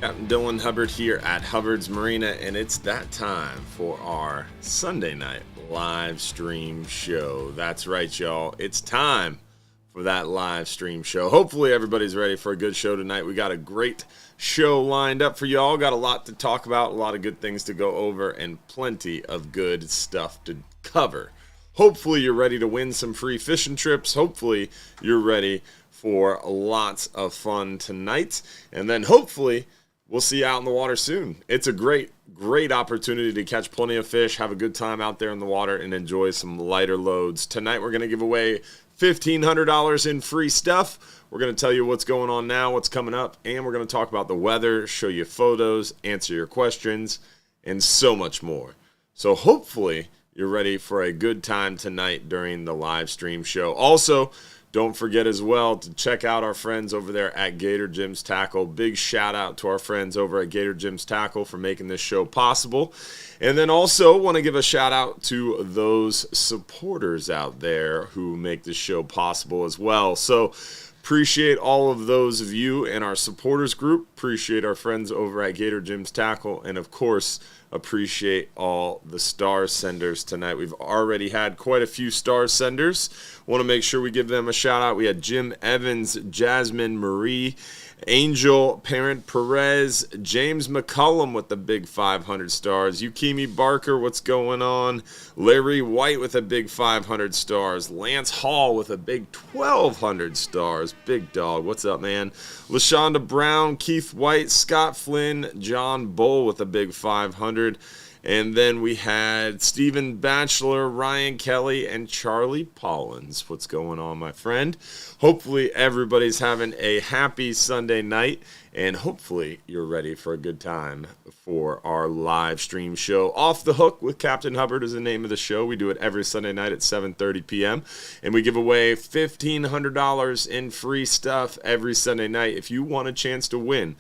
Captain Dylan Hubbard here at Hubbard's Marina, and it's that time for our Sunday night live stream show. That's right, y'all. It's time for that live stream show. Hopefully, everybody's ready for a good show tonight. We got a great show lined up for y'all. Got a lot to talk about, a lot of good things to go over, and plenty of good stuff to cover. Hopefully, you're ready to win some free fishing trips. Hopefully, you're ready for lots of fun tonight. And then hopefully, we'll see you out in the water soon. It's a great opportunity to catch plenty of fish, have a good time out there in the water, and enjoy some lighter loads. Tonight, we're going to give away $1,500 in free stuff. We're going to tell you what's going on now, what's coming up, and we're going to talk about the weather, show you photos, answer your questions, and so much more. So hopefully, you're ready for a good time tonight during the live stream show. Also, don't forget as well to check out our friends over there at Gator Jim's Tackle. Big shout out to our friends over at Gator Jim's Tackle for making this show possible. And then also want to give a shout out to those supporters out there who make this show possible as well. So appreciate all of those of you in our supporters group. Appreciate our friends over at Gator Jim's Tackle. And of course, appreciate all the star senders tonight. We've already had quite a few star senders. Want to make sure we give them a shout out. We had Jim Evans, Jasmine Marie, Angel Parent Perez, James McCullum with the big 500 stars, Yukimi Barker, what's going on? Larry White with a big 500 stars, Lance Hall with a big 1,200 stars, big dog, what's up, man? LaShonda Brown, Keith White, Scott Flynn, John Bull with a big 500. And then we had Stephen Batchelor, Ryan Kelly, and Charlie Pollins. What's going on, my friend? Hopefully everybody's having a happy Sunday night, and hopefully you're ready for a good time for our live stream show. Off the Hook with Captain Hubbard is the name of the show. We do it every Sunday night at 7:30 p.m., and we give away $1,500 in free stuff every Sunday night if you want a chance to win.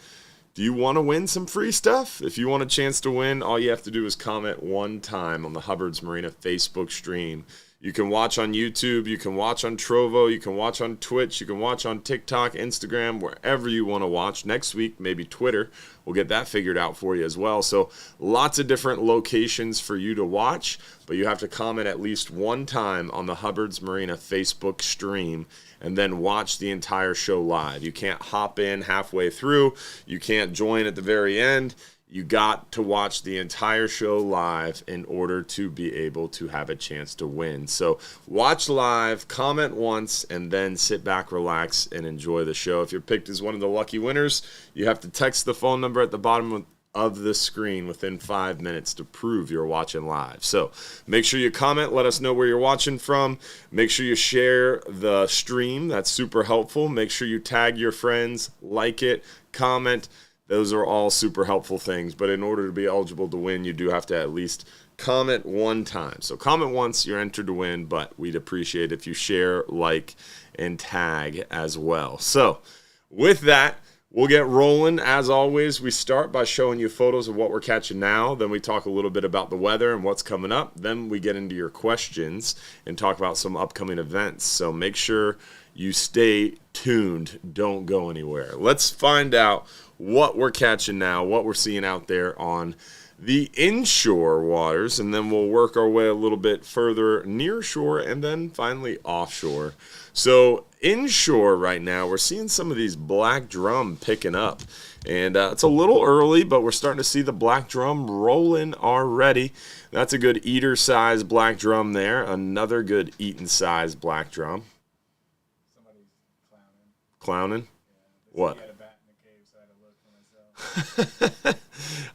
Do you want to win some free stuff? If you want a chance to win, all you have to do is comment one time on the Hubbard's Marina Facebook stream. You can watch on YouTube, you can watch on Trovo, you can watch on Twitch, you can watch on TikTok, Instagram, wherever you want to watch. Next week, maybe Twitter. We'll get that figured out for you as well. So lots of different locations for you to watch, but you have to comment at least one time on the Hubbard's Marina Facebook stream and then watch the entire show live. You can't hop in halfway through. You can't join at the very end. You got to watch the entire show live in order to be able to have a chance to win. So watch live, comment once, and then sit back, relax, and enjoy the show. If you're picked as one of the lucky winners, you have to text the phone number at the bottom of the screen within 5 minutes to prove you're watching live. So make sure you comment, let us know where you're watching from. Make sure you share the stream. That's super helpful. Make sure you tag your friends, like it, comment. Those are all super helpful things, but in order to be eligible to win, you do have to at least comment one time. So comment once, you're entered to win, but we'd appreciate if you share, like, and tag as well. So with that, we'll get rolling. As always, we start by showing you photos of what we're catching now. Then we talk a little bit about the weather and what's coming up. Then we get into your questions and talk about some upcoming events. So make sure you stay tuned. Don't go anywhere. Let's find out what we're catching now, what we're seeing out there on the inshore waters, and then we'll work our way a little bit further near shore and then finally offshore. So inshore right now, we're seeing some of these black drum picking up, and it's a little early, but we're starting to see the black drum rolling already. That's a good eater size black drum there, another good eating size black drum. Somebody's clowning. Clowning? Yeah, what? He had a bat in the cave, so I had to look for myself.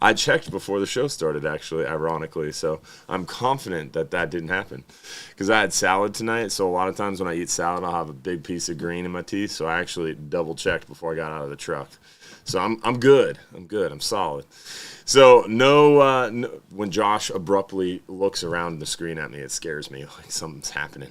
I checked before the show started, actually, ironically, so I'm confident that that didn't happen. Because I had salad tonight, so a lot of times when I eat salad, I'll have a big piece of green in my teeth, so I actually double-checked before I got out of the truck. So I'm good. I'm solid. So no, when Josh abruptly looks around the screen at me, it scares me like something's happening.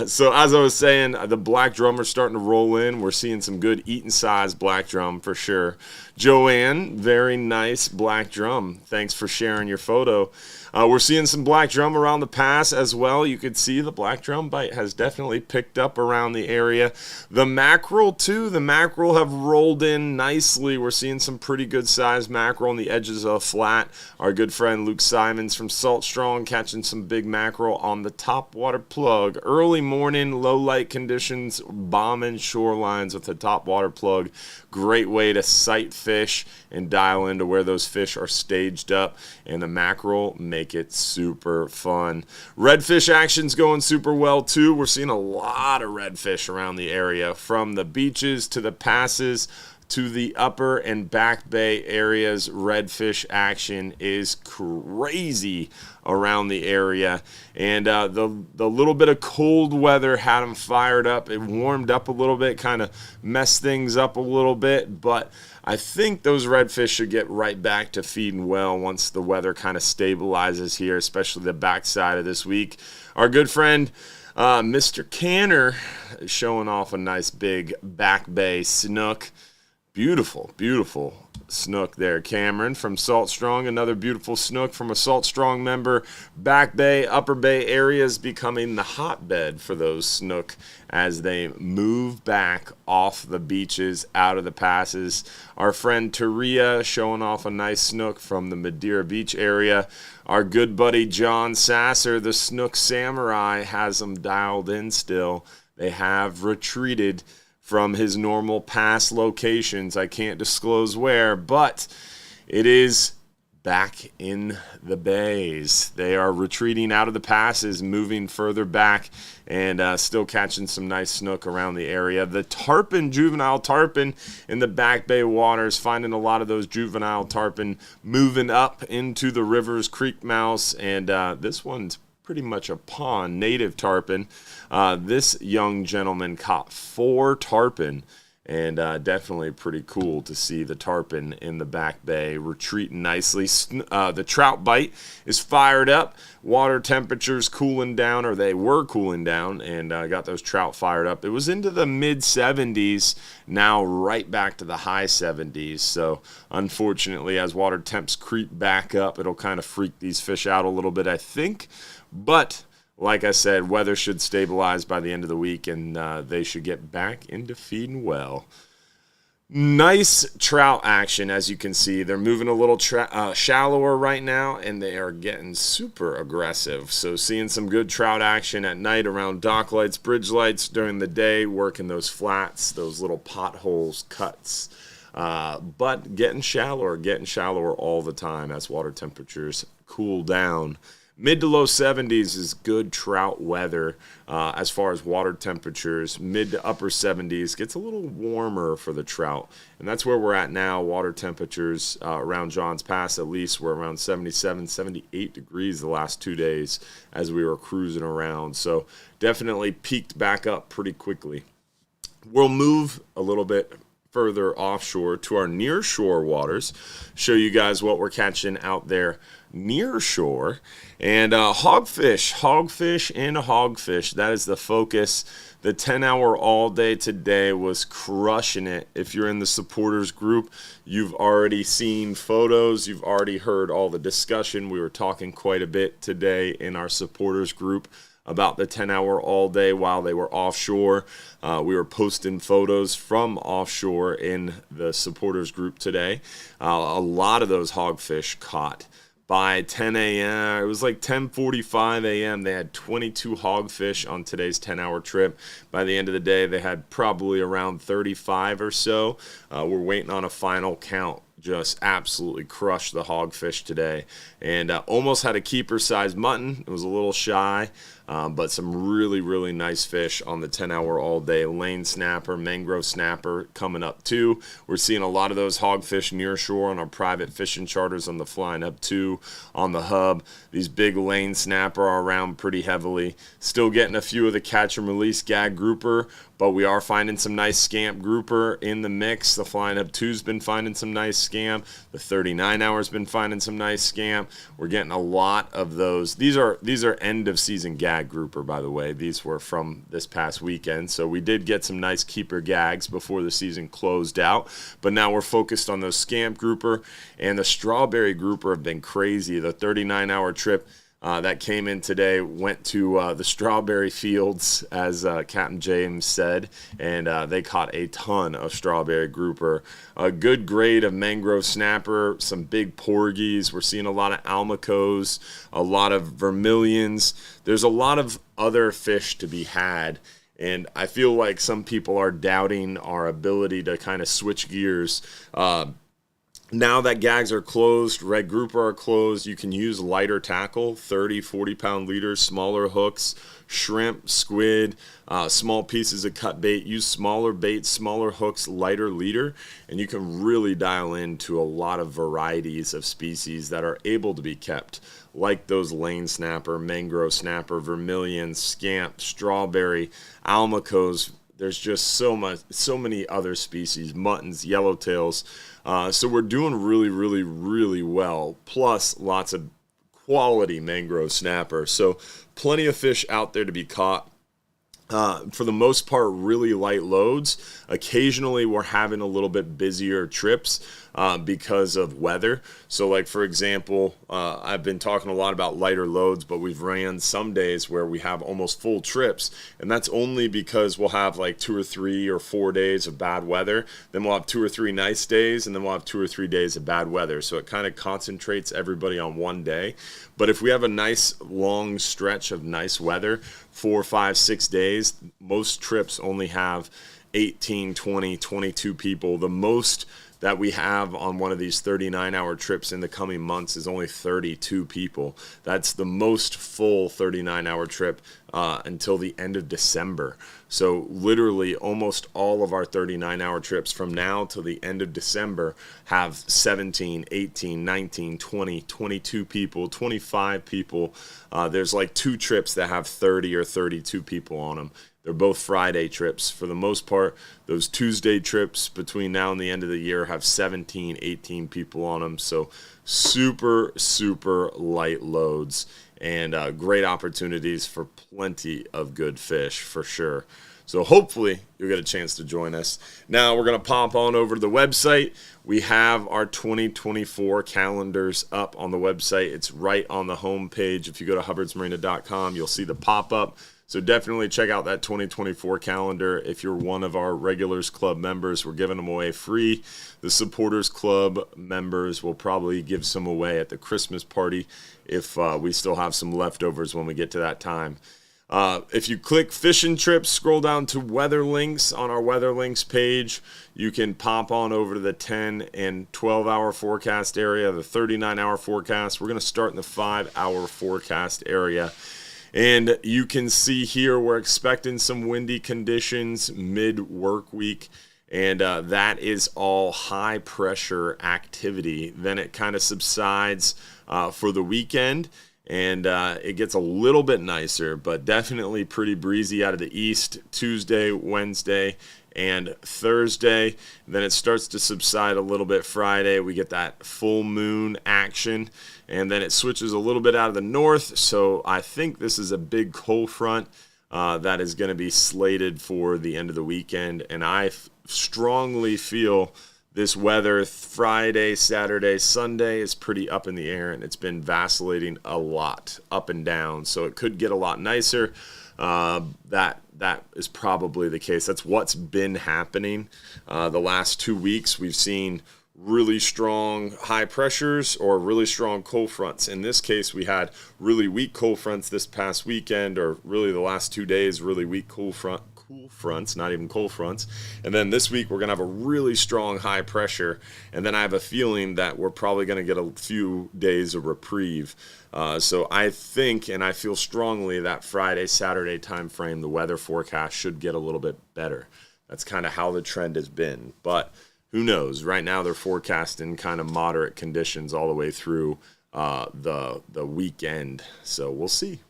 So as I was saying, the black drum are starting to roll in. We're seeing some good eating size black drum for sure. Joanne, very nice black drum. Thanks for sharing your photo. We're seeing some black drum around the pass as well. You could see the black drum bite has definitely picked up around the area. The mackerel too. The mackerel have rolled in nicely. We're seeing some pretty good sized mackerel on the edges of flat. Our good friend Luke Simons from Salt Strong catching some big mackerel on the top water plug. Early morning, low light conditions, bombing shorelines with the top water plug. Great way to sight fish and dial into where those fish are staged up, and the mackerel make it super fun. Redfish action's going super well too. We're seeing a lot of redfish around the area, from the beaches to the passes to the upper and back bay areas. Redfish action is crazy around the area, and the little bit of cold weather had them fired up. It warmed up a little bit, kind of messed things up a little bit, but I think those redfish should get right back to feeding well once the weather kind of stabilizes here, especially the backside of this week. Our good friend Mr. Canner is showing off a nice big back bay snook. Beautiful, beautiful snook there, Cameron from Salt Strong. Another beautiful snook from a Salt Strong member. Back Bay, Upper Bay areas becoming the hotbed for those snook as they move back off the beaches, out of the passes. Our friend Taria showing off a nice snook from the Madeira Beach area. Our good buddy John Sasser, the Snook Samurai, has them dialed in still. They have retreated from his normal pass locations. I can't disclose where, but it is back in the bays. They are retreating out of the passes, moving further back, and still catching some nice snook around the area. The tarpon, juvenile tarpon in the back bay waters, finding a lot of those juvenile tarpon moving up into the rivers, creek mouths, and this one's pretty much a pond, native tarpon. This young gentleman caught 4 tarpon, and definitely pretty cool to see the tarpon in the back bay retreating nicely. The trout bite is fired up. Water temperatures cooling down, or they were cooling down, and got those trout fired up. It was into the mid 70s, now right back to the high 70s. So unfortunately, as water temps creep back up, it'll kind of freak these fish out a little bit, I think. But like I said, weather should stabilize by the end of the week, and they should get back into feeding well. Nice trout action, as you can see. They're moving a little shallower right now, and they are getting super aggressive. So seeing some good trout action at night around dock lights, bridge lights, during the day, working those flats, those little potholes, cuts. But getting shallower all the time as water temperatures cool down. Mid to low 70s is good trout weather as far as water temperatures. Mid to upper 70s gets a little warmer for the trout. And that's where we're at now. Water temperatures around Johns Pass, at least, we're around 77, 78 degrees the last 2 days as we were cruising around. So definitely peaked back up pretty quickly. We'll move a little bit further offshore to our near shore waters, show you guys what we're catching out there near shore. And hogfish and hogfish, that is the focus. The 10-hour all day today was crushing it. If you're in the supporters group, you've already seen photos, you've already heard all the discussion. We were talking quite a bit today in our supporters group about the 10-hour all day while they were offshore. We were posting photos from offshore in the supporters group today. A lot of those hogfish caught. By 10 a.m., it was like 10:45 a.m., they had 22 hogfish on today's 10-hour trip. By the end of the day, they had probably around 35 or so. We're waiting on a final count. Just absolutely crushed the hogfish today, and almost had a keeper-sized mutton. It was a little shy, but some really, really nice fish on the 10-hour all-day. Lane snapper, mangrove snapper coming up too. We're seeing a lot of those hogfish near shore on our private fishing charters on the Flying Up 2 on the hub. These big lane snapper are around pretty heavily. Still getting a few of the catch and release gag grouper, but we are finding some nice scamp grouper in the mix. The Flying Hub 2's been finding some nice scamp. The 39 hour's been finding some nice scamp. We're getting a lot of those. These are end of season gag grouper, by the way. These were from this past weekend, so we did get some nice keeper gags before the season closed out, but now we're focused on those scamp grouper, and the strawberry grouper have been crazy. The 39-hour trip that came in today went to the strawberry fields, as Captain James said, and they caught a ton of strawberry grouper. A good grade of mangrove snapper, some big porgies. We're seeing a lot of almacos, a lot of vermilions. There's a lot of other fish to be had, and I feel like some people are doubting our ability to kind of switch gears. Now that gags are closed, red grouper are closed, you can use lighter tackle, 30, 40-pound leaders, smaller hooks, shrimp, squid, small pieces of cut bait. Use smaller baits, smaller hooks, lighter leader, and you can really dial into a lot of varieties of species that are able to be kept, like those lane snapper, mangrove snapper, vermilion, scamp, strawberry, almacos. There's just so many other species, muttons, yellowtails. So we're doing really, really, really well, plus lots of quality mangrove snapper. So plenty of fish out there to be caught. For the most part, really light loads. Occasionally, we're having a little bit busier trips because of weather. So, like, for example, I've been talking a lot about lighter loads, but we've ran some days where we have almost full trips, and that's only because we'll have like 2 or 3 or 4 days of bad weather. Then we'll have 2 or 3 nice days, and then we'll have 2 or 3 days of bad weather. So it kind of concentrates everybody on one day. But if we have a nice long stretch of nice weather, 4, 5, 6 days, most trips only have 18, 20, 22 people. The most that we have on one of these 39-hour trips in the coming months is only 32 people. That's the most full 39-hour trip until the end of December. So literally almost all of our 39-hour trips from now till the end of December have 17, 18, 19, 20, 22 people, 25 people. There's like 2 trips that have 30 or 32 people on them. They're both Friday trips. For the most part, those Tuesday trips between now and the end of the year have 17, 18 people on them. So super, super light loads and great opportunities for plenty of good fish for sure. So hopefully you'll get a chance to join us. Now we're going to pop on over to the website. We have our 2024 calendars up on the website. It's right on the home page. If you go to hubbardsmarina.com, you'll see the pop-up. So definitely check out that 2024 calendar. If you're one of our Regulars Club members, we're giving them away free. The Supporters Club members will probably give some away at the Christmas party if we still have some leftovers when we get to that time. If you click fishing trips, scroll down to weather links on our weather links page. You can pop on over to the 10 and 12-hour forecast area, the 39-hour forecast. We're going to start in the 5-hour forecast area. And you can see here we're expecting some windy conditions mid-work week, and that is all high-pressure activity. Then it kind of subsides for the weekend, and it gets a little bit nicer, but definitely pretty breezy out of the east Tuesday, Wednesday, and Thursday. Then it starts to subside a little bit Friday. We get that full moon action, and then it switches a little bit out of the north. So I think this is a big cold front that is going to be slated for the end of the weekend, and I strongly feel this weather Friday, Saturday, Sunday is pretty up in the air, and it's been vacillating a lot up and down. So it could get a lot nicer. That is probably the case. That's what's been happening. The last 2 weeks, we've seen really strong high pressures or really strong cold fronts. In this case, we had really weak cold fronts this past weekend, or really the last 2 days, really weak cool fronts, not even cold fronts. And then this week, we're going to have a really strong high pressure. And then I have a feeling that we're probably going to get a few days of reprieve. So I think, and I feel strongly, that Friday, Saturday time frame, the weather forecast should get a little bit better. That's kind of how the trend has been. But who knows? Right now they're forecasting kind of moderate conditions all the way through the weekend. So we'll see.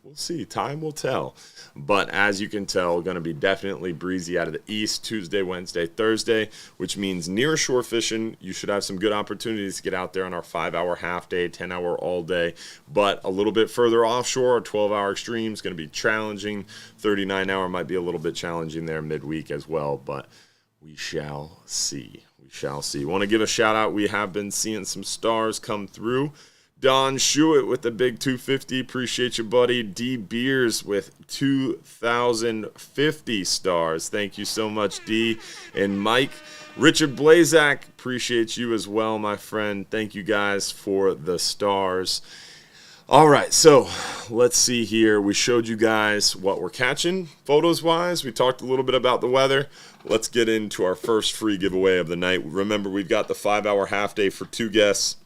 Time will tell. But as you can tell, going to be definitely breezy out of the east Tuesday, Wednesday, Thursday, which means near shore fishing. You should have some good opportunities to get out there on our 5-hour half day, 10-hour all day. But a little bit further offshore, our 12-hour extreme is going to be challenging. 39-hour might be a little bit challenging there midweek as well. But we shall see. Want to give a shout out. We have been seeing some stars come through. Don Shuitt with the big 250. Appreciate you, buddy. D Beers with 2,050 stars. Thank you so much, D. And Mike. Richard Blazak, appreciate you as well, my friend. Thank you guys for the stars. All right, so let's see here. We showed you guys what we're catching photos-wise. We talked a little bit about the weather. Let's get into our first free giveaway of the night. Remember, we've got the 5-hour half day for 2 guests.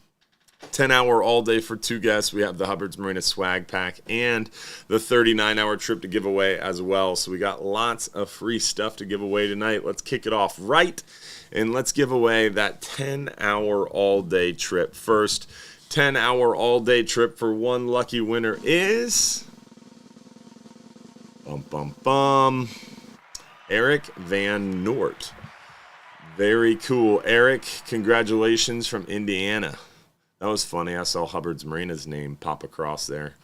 10-hour all day for 2 guests. We have the Hubbard's Marina swag pack and the 39-hour trip to give away as well. So we got lots of free stuff to give away tonight. Let's kick it off right, and let's give away that 10-hour all day trip. First 10-hour all day trip for one lucky winner is Eric Van Noort. Very cool. Eric, congratulations from Indiana. That was funny. I saw Hubbard's Marina's name pop across there.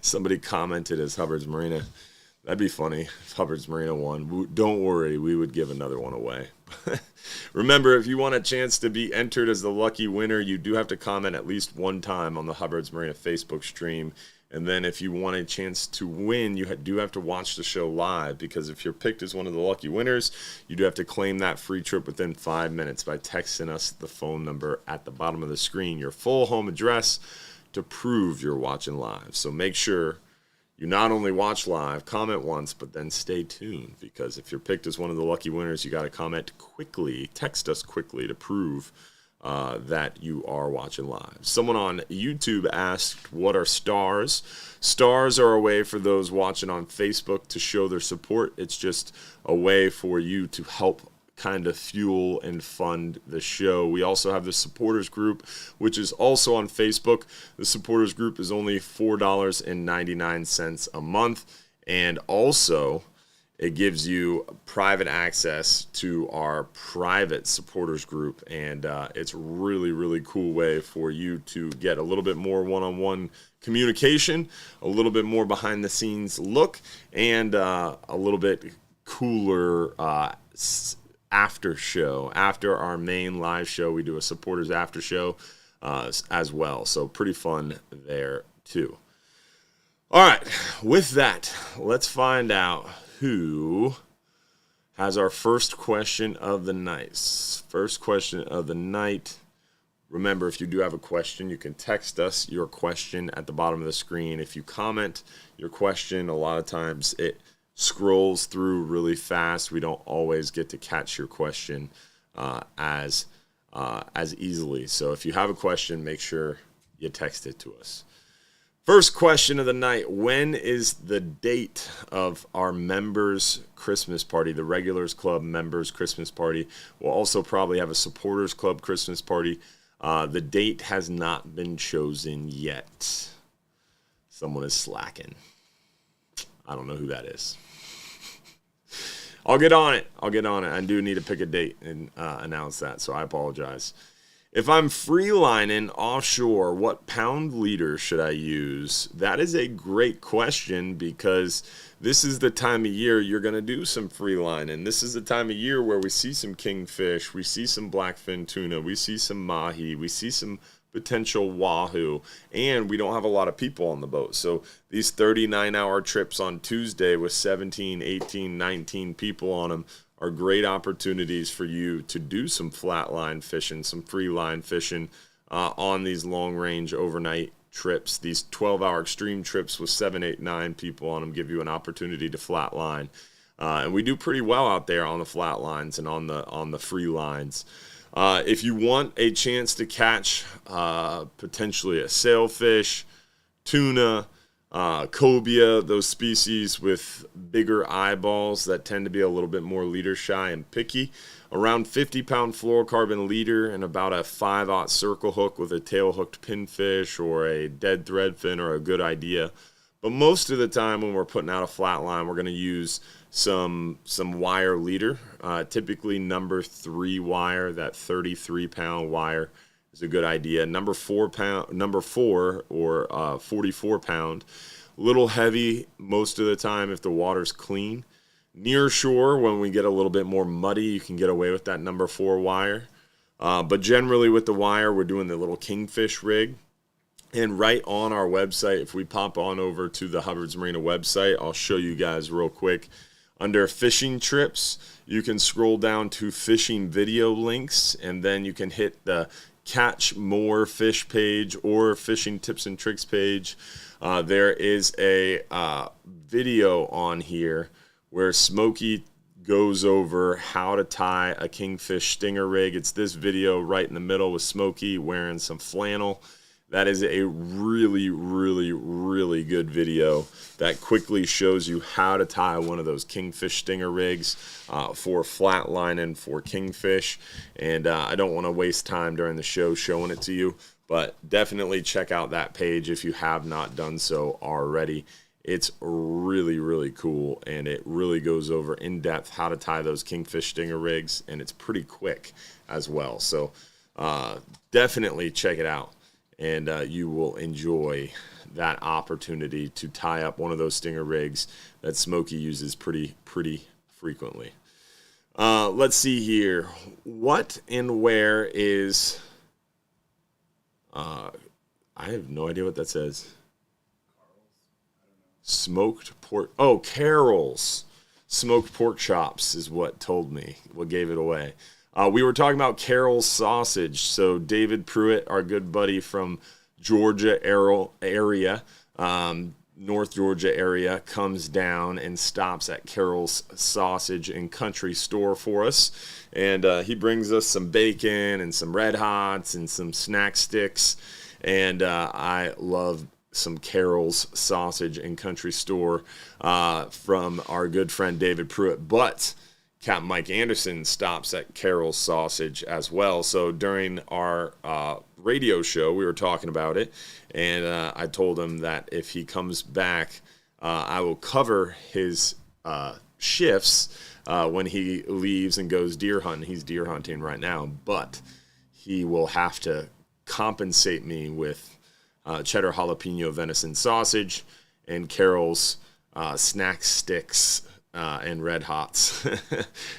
Somebody commented as Hubbard's Marina. That'd be funny if Hubbard's Marina won. Don't worry, we would give another one away. Remember, if you want a chance to be entered as the lucky winner, you do have to comment at least one time on the Hubbard's Marina Facebook stream. And then if you want a chance to win, you do have to watch the show live, because if you're picked as one of the lucky winners, you do have to claim that free trip within 5 minutes by texting us the phone number at the bottom of the screen, your full home address, to prove you're watching live. So make sure you not only watch live, comment once, but then stay tuned, because if you're picked as one of the lucky winners, you got to comment quickly, text us quickly to prove that you are watching live. Someone on YouTube asked, what are stars? Stars are a way for those watching on Facebook to show their support. It's just a way for you to help kind of fuel and fund the show. We also have the supporters group, which is also on Facebook. The supporters group is only $4.99 a month, and also it gives you private access to our private supporters group, and it's really, really cool way for you to get a little bit more one-on-one communication, a little bit more behind-the-scenes look, and a little bit cooler after show. After our main live show, we do a supporters after show as well, so pretty fun there too. All right, with that, let's find out who has our first question of the night. First question of the night. Remember, if you do have a question, you can text us your question at the bottom of the screen. If you comment your question, a lot of times it scrolls through really fast. We don't always get to catch your question as easily. So if you have a question, make sure you text it to us. First question of the night. When is the date of our members' Christmas party? The Regulars Club members' Christmas party. We'll also probably have a Supporters Club Christmas party. The date has not been chosen yet. Someone is slacking. I don't know who that is. I'll get on it. I do need to pick a date and announce that, so I apologize. If I'm freelining offshore, what pound leader should I use? That is a great question, because this is the time of year you're going to do some freelining. This is the time of year where we see some kingfish, we see some blackfin tuna, we see some mahi, we see some potential wahoo, and we don't have a lot of people on the boat. So these 39-hour trips on Tuesday with 17, 18, 19 people on them are great opportunities for you to do some flatline fishing, some free line fishing on these long-range overnight trips. These 12-hour extreme trips with 7, 8, 9 people on them give you an opportunity to flatline. And we do pretty well out there on the flatlines and on the free lines. If you want a chance to catch potentially a sailfish, tuna, Cobia, those species with bigger eyeballs that tend to be a little bit more leader shy and picky. Around 50-pound fluorocarbon leader and about a 5/0 circle hook with a tail-hooked pinfish or a dead threadfin are a good idea. But most of the time when we're putting out a flat line, we're going to use some wire leader, typically number 3 wire, that 33-pound wire is a good idea. Number 4 or 44-pound, a little heavy most of the time if the water's clean. Near shore, when we get a little bit more muddy, you can get away with that number 4 wire. But generally with the wire, we're doing the little kingfish rig. And right on our website, if we pop on over to the Hubbard's Marina website, I'll show you guys real quick. Under fishing trips, you can scroll down to fishing video links, and then you can hit the catch more fish page or fishing tips and tricks page. There is a video on here where Smokey goes over how to tie a kingfish stinger rig. It's this video right in the middle with Smokey wearing some flannel. That is a really, really, really good video that quickly shows you how to tie one of those kingfish stinger rigs for flat lining for kingfish. And I don't want to waste time during the show showing it to you, but definitely check out that page if you have not done so already. It's really, really cool, and it really goes over in depth how to tie those kingfish stinger rigs, and it's pretty quick as well. So definitely check it out. And you will enjoy that opportunity to tie up one of those stinger rigs that Smokey uses pretty frequently. Let's see here. What and where is... I have no idea what that says. Smoked pork... Oh, Carol's. Smoked pork chops is what told me, what gave it away. We were talking about Carol's sausage. So David Pruitt, our good buddy from Georgia area, North Georgia area, comes down and stops at Carol's Sausage and Country Store for us. And he brings us some bacon and some Red Hots and some snack sticks. And I love some Carol's Sausage and Country Store from our good friend David Pruitt. But Capt. Mike Anderson stops at Carol's Sausage as well. So during our radio show, we were talking about it, and I told him that if he comes back, I will cover his shifts when he leaves and goes deer hunting. He's deer hunting right now, but he will have to compensate me with cheddar jalapeno venison sausage and Carol's snack sticks and Red Hots.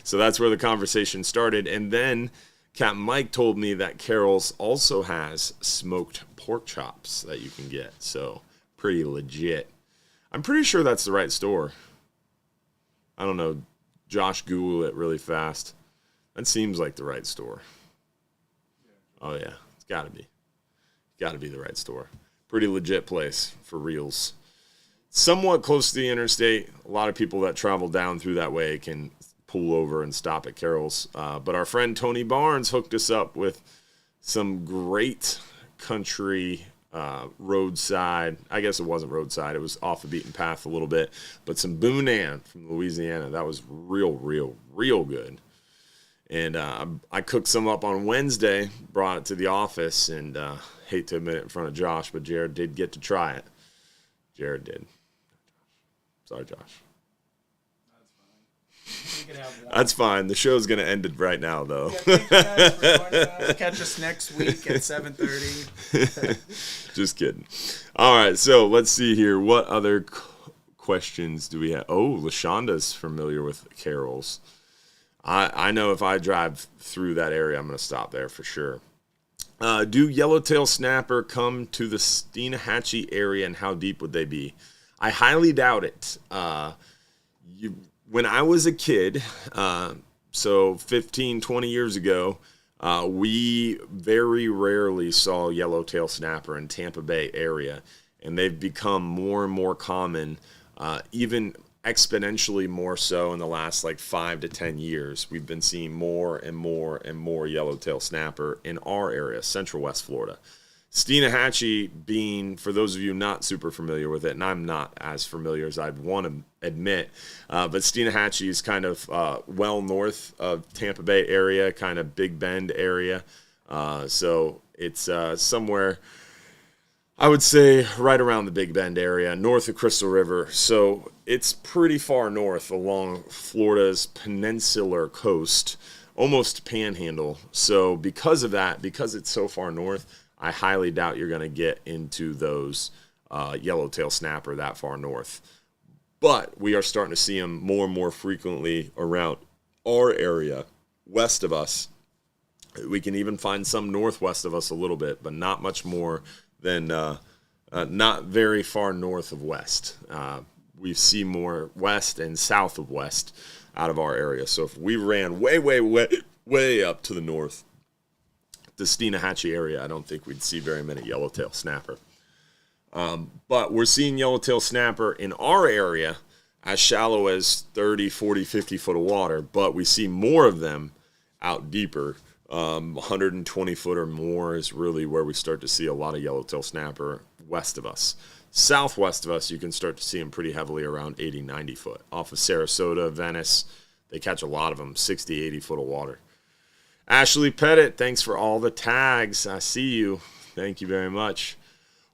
So that's where the conversation started. And then Capt. Mike told me that Carol's also has smoked pork chops that you can get. So pretty legit. I'm pretty sure that's the right store. I don't know. Josh, Google it really fast. That seems like the right store. Oh yeah, it's gotta be. Gotta be the right store. Pretty legit place for reals. Somewhat close to the interstate. A lot of people that travel down through that way can pull over and stop at Carol's. But our friend Tony Barnes hooked us up with some great country roadside. I guess it wasn't roadside. It was off the beaten path a little bit. But some Boudin from Louisiana. That was real good. And I cooked some up on Wednesday, brought it to the office, and hate to admit it in front of Josh, but Jared did get to try it. Jared did. Sorry, Josh. That's fine. The show's going to end it right now, though. Yeah, thank you guys for joining us. Catch us next week at 7:30. Just kidding. All right, so let's see here. What other questions do we have? Oh, LaShonda's familiar with Carol's. I know if I drive through that area, I'm going to stop there for sure. Do yellowtail snapper come to the Steenhatchee area, and how deep would they be? I highly doubt it. When I was a kid, so 15, 20 years ago, we very rarely saw yellowtail snapper in Tampa Bay area, and they've become more and more common, even exponentially more so in the last 5 to 10 years. We've been seeing more and more and more yellowtail snapper in our area, Central West Florida. Steenahatchee being, for those of you not super familiar with it, and I'm not as familiar as I'd want to admit, but Steenahatchee is kind of well north of Tampa Bay area, kind of Big Bend area. So it's somewhere, I would say, right around the Big Bend area, north of Crystal River. So it's pretty far north along Florida's peninsular coast, almost panhandle. So because of that, because it's so far north, I highly doubt you're going to get into those yellowtail snapper that far north. But we are starting to see them more and more frequently around our area, west of us. We can even find some northwest of us a little bit, but not much more than not very far north of west. We see more west and south of west out of our area. So if we ran way up to the north, the Steenahatchee area, I don't think we'd see very many yellowtail snapper. But we're seeing yellowtail snapper in our area as shallow as 30, 40, 50 foot of water, but we see more of them out deeper. 120 foot or more is really where we start to see a lot of yellowtail snapper west of us. Southwest of us, you can start to see them pretty heavily around 80, 90 foot. Off of Sarasota, Venice, they catch a lot of them, 60, 80 foot of water. Ashley Pettit, thanks for all the tags. I see you. Thank you very much.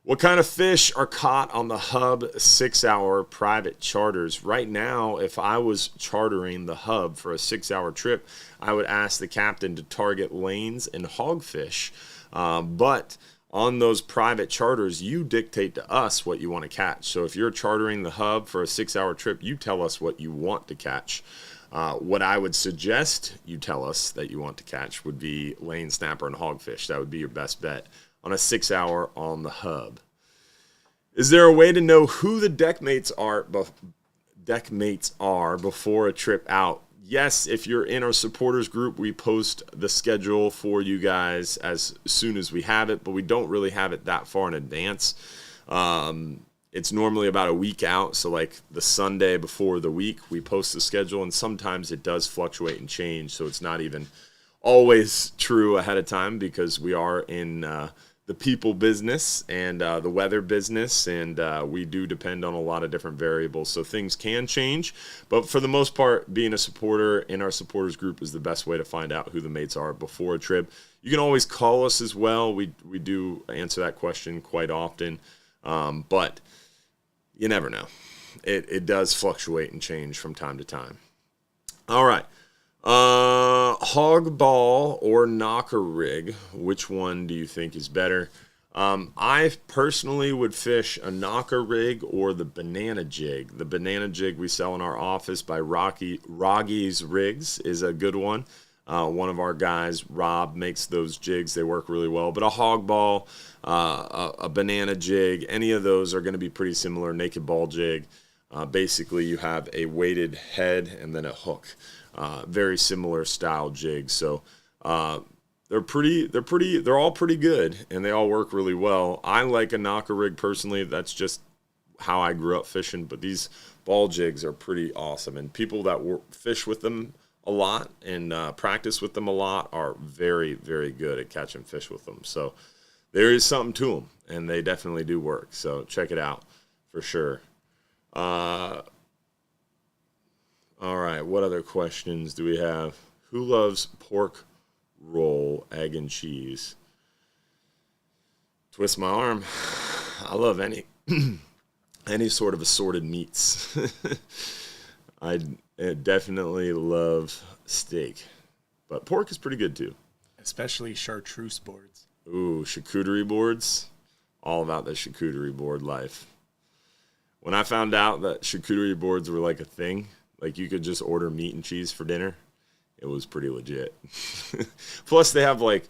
What kind of fish are caught on the Hub 6-hour private charters? Right now, if I was chartering the Hub for a 6-hour trip, I would ask the captain to target lanes and hogfish. But on those private charters, you dictate to us what you want to catch. So if you're chartering the Hub for a 6-hour trip, you tell us what you want to catch. What I would suggest you tell us that you want to catch would be lane snapper and hogfish. That would be your best bet on a 6-hour on the Hub. Is there a way to know who the deck mates are before a trip out? Yes, if you're in our supporters group, we post the schedule for you guys as soon as we have it, but we don't really have it that far in advance. It's normally about a week out, so like the Sunday before the week, we post the schedule, and sometimes it does fluctuate and change, so it's not even always true ahead of time because we are in the people business and the weather business, and we do depend on a lot of different variables, so things can change. But for the most part, being a supporter in our supporters group is the best way to find out who the mates are before a trip. You can always call us as well. We do answer that question quite often, but you never know. It does fluctuate and change from time to time. All right. Hog ball or knocker rig, which one do you think is better? I personally would fish a knocker rig or the banana jig. The banana jig we sell in our office by Roggy's Rigs is a good one. One of our guys, Rob, makes those jigs. They work really well. But a hog ball, a banana jig, any of those are going to be pretty similar. Naked ball jig. Basically, you have a weighted head and then a hook. Very similar style jigs. So they're all pretty good, and they all work really well. I like a knocker rig personally. That's just how I grew up fishing. But these ball jigs are pretty awesome, and people that fish with them a lot and practice with them a lot are very, very good at catching fish with them. So there is something to them, and they definitely do work. So check it out for sure. All right, what other questions do we have? Who loves pork roll, egg, and cheese? Twist my arm. I love any sort of assorted meats. I definitely love steak, but pork is pretty good too. Especially chartreuse boards. Ooh, charcuterie boards. All about the charcuterie board life. When I found out that charcuterie boards were like a thing, like you could just order meat and cheese for dinner, it was pretty legit. Plus they have like,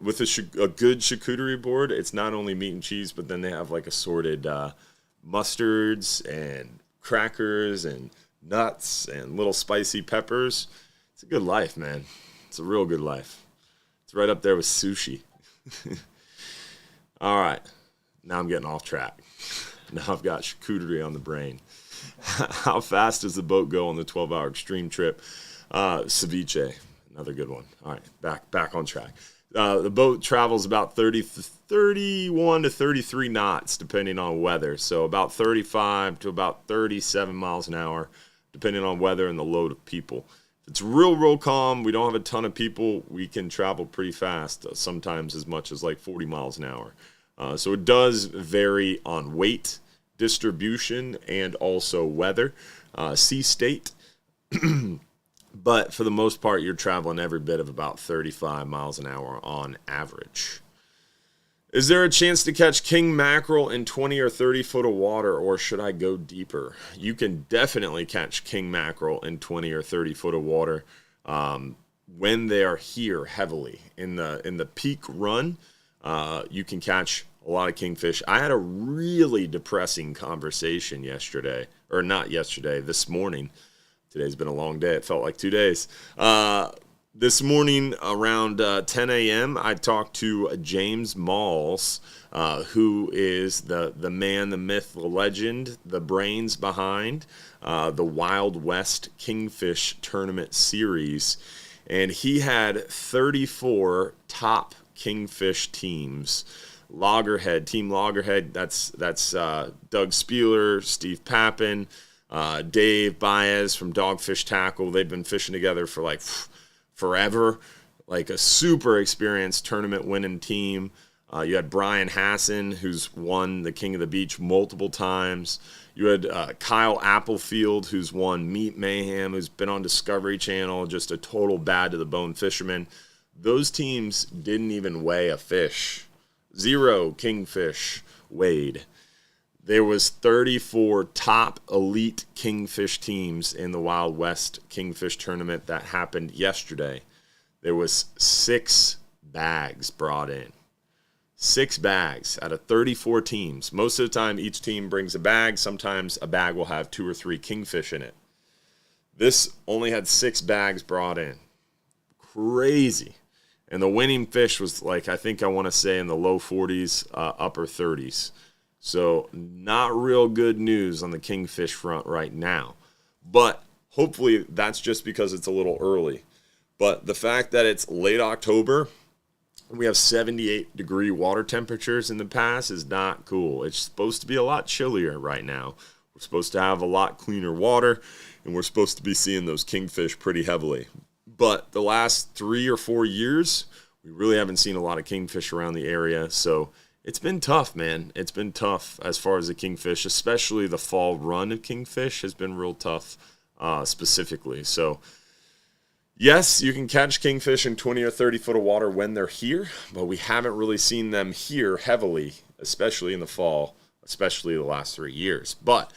with a good charcuterie board, it's not only meat and cheese, but then they have like assorted mustards and crackers and nuts and little spicy peppers. It's a good life, man. It's a real good life. It's right up there with sushi. All right. Now I'm getting off track. Now I've got charcuterie on the brain. How fast does the boat go on the 12-hour extreme trip? Ceviche, another good one. All right, back on track. The boat travels about 31 to 33 knots, depending on weather. So about 35 to about 37 miles an hour, depending on weather and the load of people. If it's real calm, we don't have a ton of people, we can travel pretty fast, sometimes as much as like 40 miles an hour. So it does vary on weight, distribution, and also weather, sea state. But for the most part, you're traveling every bit of about 35 miles an hour on average. Is there a chance to catch king mackerel in 20 or 30 foot of water, or should I go deeper? You can definitely catch king mackerel in 20 or 30 foot of water when they are here heavily. In the peak run, you can catch a lot of kingfish. I had a really depressing conversation this morning. Today's been a long day. It felt like 2 days. This morning around 10 a.m., I talked to James Malls, who is the man, the myth, the legend, the brains behind the Wild West Kingfish Tournament Series. And he had 34 top kingfish teams. Team Loggerhead, that's Doug Spieler, Steve Pappin, Dave Baez from Dogfish Tackle. They've been fishing together for like forever, like a super experienced tournament winning team. You had Brian Hassan, who's won the King of the Beach multiple times. You had Kyle Applefield, who's won Meat Mayhem, who's been on Discovery Channel, just a total bad to the bone fisherman. Those teams didn't even weigh a fish. 0 kingfish weighed. There was 34 top elite kingfish teams in the Wild West Kingfish Tournament that happened yesterday. There was 6 bags brought in. 6 bags out of 34 teams. Most of the time, each team brings a bag. Sometimes a bag will have 2 or 3 kingfish in it. This only had 6 bags brought in. Crazy. And the winning fish was like, I want to say in the low 40s, upper 30s. So not real good news on the kingfish front right now. But hopefully that's just because it's a little early. But the fact that it's late October, we have 78-degree water temperatures in the pass is not cool. It's supposed to be a lot chillier right now. We're supposed to have a lot cleaner water, and we're supposed to be seeing those kingfish pretty heavily. But the last 3 or 4 years, we really haven't seen a lot of kingfish around the area. So it's been tough, man. It's been tough as far as the kingfish, especially the fall run of kingfish has been real tough specifically. So yes, you can catch kingfish in 20 or 30 foot of water when they're here, but we haven't really seen them here heavily, especially in the fall, especially the last 3 years. But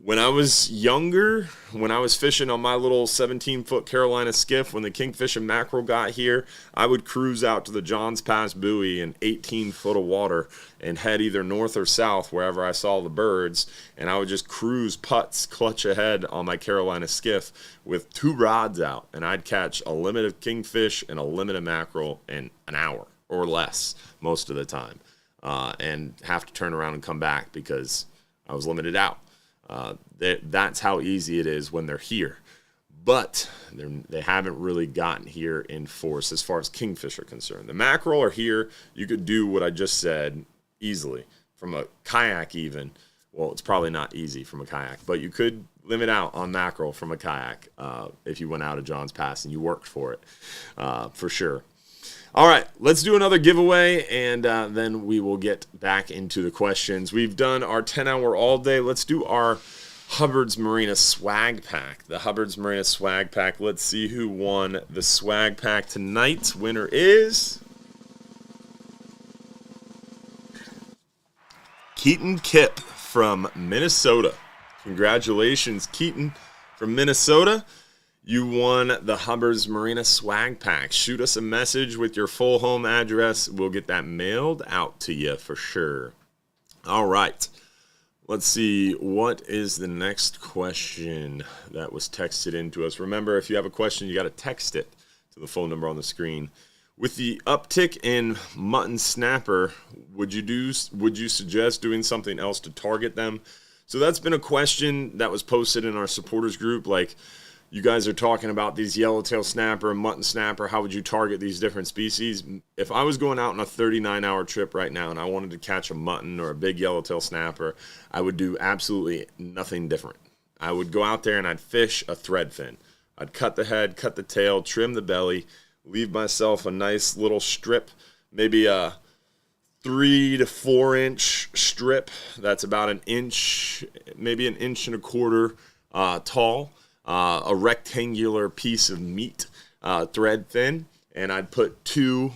when I was younger, when I was fishing on my little 17-foot Carolina skiff, when the kingfish and mackerel got here, I would cruise out to the Johns Pass buoy in 18 foot of water and head either north or south wherever I saw the birds, and I would just cruise putts, clutch ahead on my Carolina skiff with 2 rods out, and I'd catch a limit of kingfish and a limit of mackerel in an hour or less most of the time, and have to turn around and come back because I was limited out. That's how easy it is when they're here. But they haven't really gotten here in force as far as kingfish are concerned. The mackerel are here. You could do what I just said easily from a kayak even. Well, it's probably not easy from a kayak, but you could limit out on mackerel from a kayak if you went out of Johns Pass and you worked for it, for sure. All right, let's do another giveaway, and then we will get back into the questions. We've done our 10-hour all-day. Let's do our Hubbard's Marina swag pack. The Hubbard's Marina swag pack. Let's see who won the swag pack tonight. Winner is Keaton Kip from Minnesota. Congratulations, Keaton from Minnesota. You won the Hubbard's Marina swag pack. Shoot us a message with your full home address. We'll get that mailed out to you for sure. All right. Let's see. What is the next question that was texted into us? Remember, if you have a question, you got to text it to the phone number on the screen. With the uptick in mutton snapper, would you suggest doing something else to target them? So that's been a question that was posted in our supporters group. Like, you guys are talking about these yellowtail snapper and mutton snapper. How would you target these different species? If I was going out on a 39-hour trip right now and I wanted to catch a mutton or a big yellowtail snapper, I would do absolutely nothing different. I would go out there and I'd fish a threadfin. I'd cut the head, cut the tail, trim the belly, leave myself a nice little strip, maybe a 3 to 4 inch strip that's about an inch, maybe an inch and a quarter tall. A rectangular piece of meat, thread thin, and I'd put 2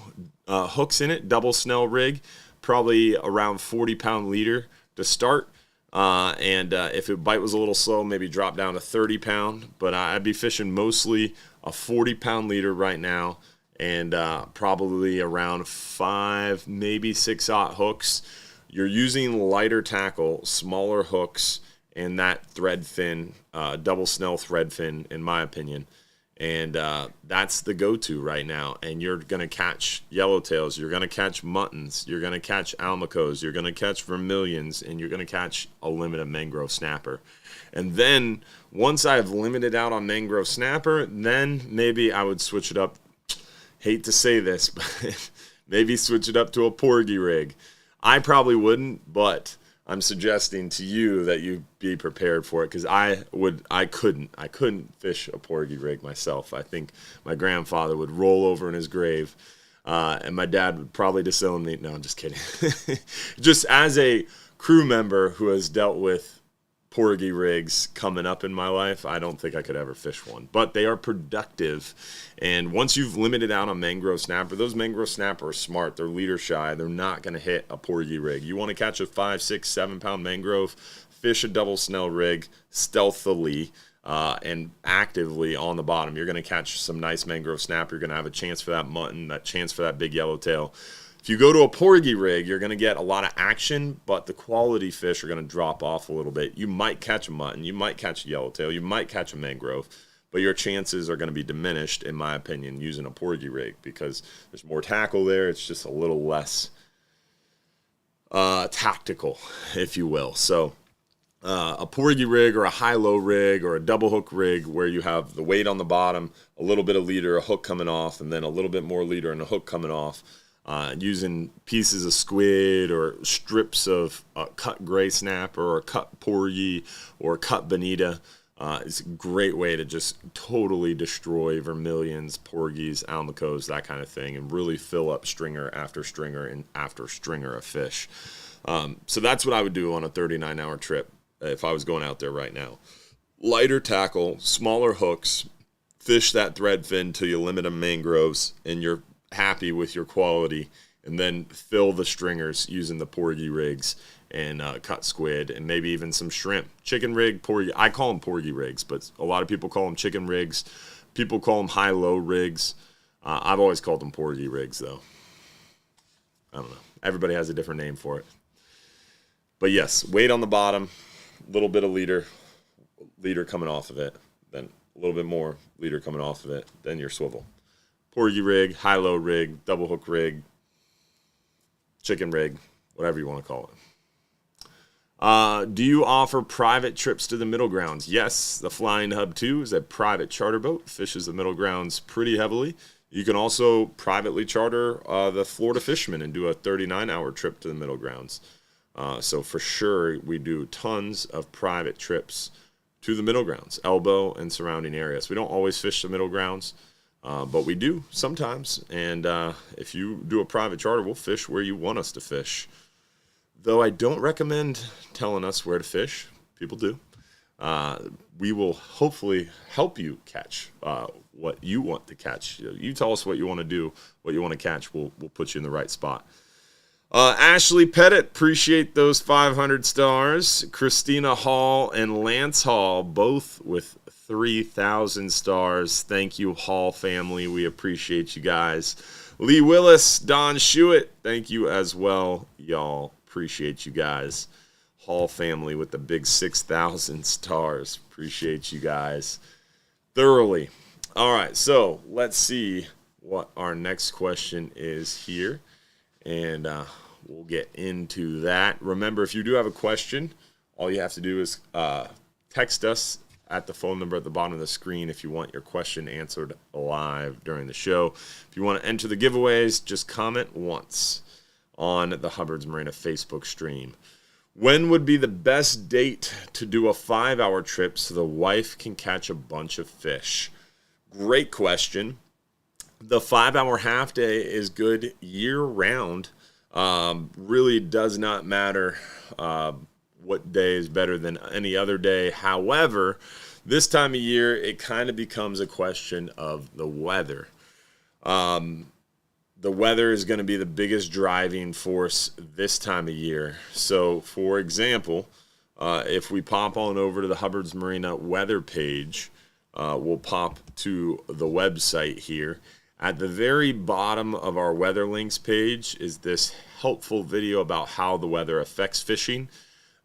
hooks in it, double snell rig, probably around 40-pound leader to start. And if the bite was a little slow, maybe drop down to 30-pound. But I'd be fishing mostly a 40-pound leader right now, and probably around 5, maybe 6/0 hooks. You're using lighter tackle, smaller hooks, and that thread fin, double snell thread fin, in my opinion. And that's the go-to right now. And you're going to catch yellowtails, you're going to catch muttons, you're going to catch almacos, you're going to catch vermilions, and you're going to catch a limited mangrove snapper. And then once I've limited out on mangrove snapper, then maybe I would switch it up. Hate to say this, but maybe switch it up to a porgy rig. I probably wouldn't, but I'm suggesting to you that you be prepared for it, because I couldn't fish a porgy rig myself. I think my grandfather would roll over in his grave, and my dad would probably disown me. No, I'm just kidding. Just as a crew member who has dealt with porgy rigs coming up in my life, I don't think I could ever fish one. But they are productive, and once you've limited out on mangrove snapper, those mangrove snapper are smart. They're leader shy. They're not going to hit a porgy rig. You want to catch a 5, 6, 7-pound mangrove, fish a double snell rig stealthily and actively on the bottom. You're going to catch some nice mangrove snapper. You're going to have a chance for that mutton, that chance for that big yellowtail. If you go to a porgy rig, you're going to get a lot of action, but the quality fish are going to drop off a little bit. You might catch a mutton, you might catch a yellowtail, you might catch a mangrove, but your chances are going to be diminished, in my opinion, using a porgy rig, because there's more tackle there. It's just a little less tactical, if you will. So a porgy rig or a high-low rig or a double hook rig, where you have the weight on the bottom, a little bit of leader, a hook coming off, and then a little bit more leader and a hook coming off. Using pieces of squid or strips of cut gray snapper or cut porgy or cut bonita is a great way to just totally destroy vermilions, porgies, almacos, that kind of thing, and really fill up stringer after stringer and after stringer of fish. So that's what I would do on a 39-hour trip if I was going out there right now. Lighter tackle, smaller hooks, fish that thread fin till you limit them mangroves, and you're happy with your quality, and then fill the stringers using the porgy rigs and cut squid and maybe even some shrimp. Chicken rig, porgy. I call them porgy rigs, but a lot of people call them chicken rigs. People call them high-low rigs. I've always called them porgy rigs, though. I don't know. Everybody has a different name for it. But yes, weight on the bottom, a little bit of leader coming off of it, then a little bit more leader coming off of it, then your swivel. Porgy rig, high-low rig, double hook rig, chicken rig, whatever you want to call it. Do you offer private trips to the middle grounds? Yes, the Flying Hub 2 is a private charter boat, fishes the middle grounds pretty heavily. You can also privately charter the Florida Fisherman and do a 39-hour trip to the middle grounds. So for sure, we do tons of private trips to the middle grounds, Elbow and surrounding areas. We don't always fish the middle grounds. But we do sometimes, and if you do a private charter, we'll fish where you want us to fish. Though I don't recommend telling us where to fish. People do. We will hopefully help you catch what you want to catch. You tell us what you want to do, what you want to catch. We'll put you in the right spot. Ashley Pettit, appreciate those 500 stars. Christina Hall and Lance Hall, both with 3,000 stars. Thank you, Hall family. We appreciate you guys. Lee Willis, Don Shuett, thank you as well, y'all. Appreciate you guys. Hall family with the big 6,000 stars. Appreciate you guys thoroughly. All right, so let's see what our next question is here, and we'll get into that. Remember, if you do have a question, all you have to do is text us at the phone number at the bottom of the screen if you want your question answered live during the show. If you want to enter the giveaways, just comment once on the Hubbard's Marina Facebook stream. When would be the best date to do a 5-hour trip so the wife can catch a bunch of fish? Great question. The 5-hour half day is good year round. Really does not matter what day is better than any other day. However, this time of year, it kind of becomes a question of the weather. The weather is going to be the biggest driving force this time of year. So, for example, if we pop on over to the Hubbard's Marina weather page, we'll pop to the website here. At the very bottom of our weather links page is this helpful video about how the weather affects fishing.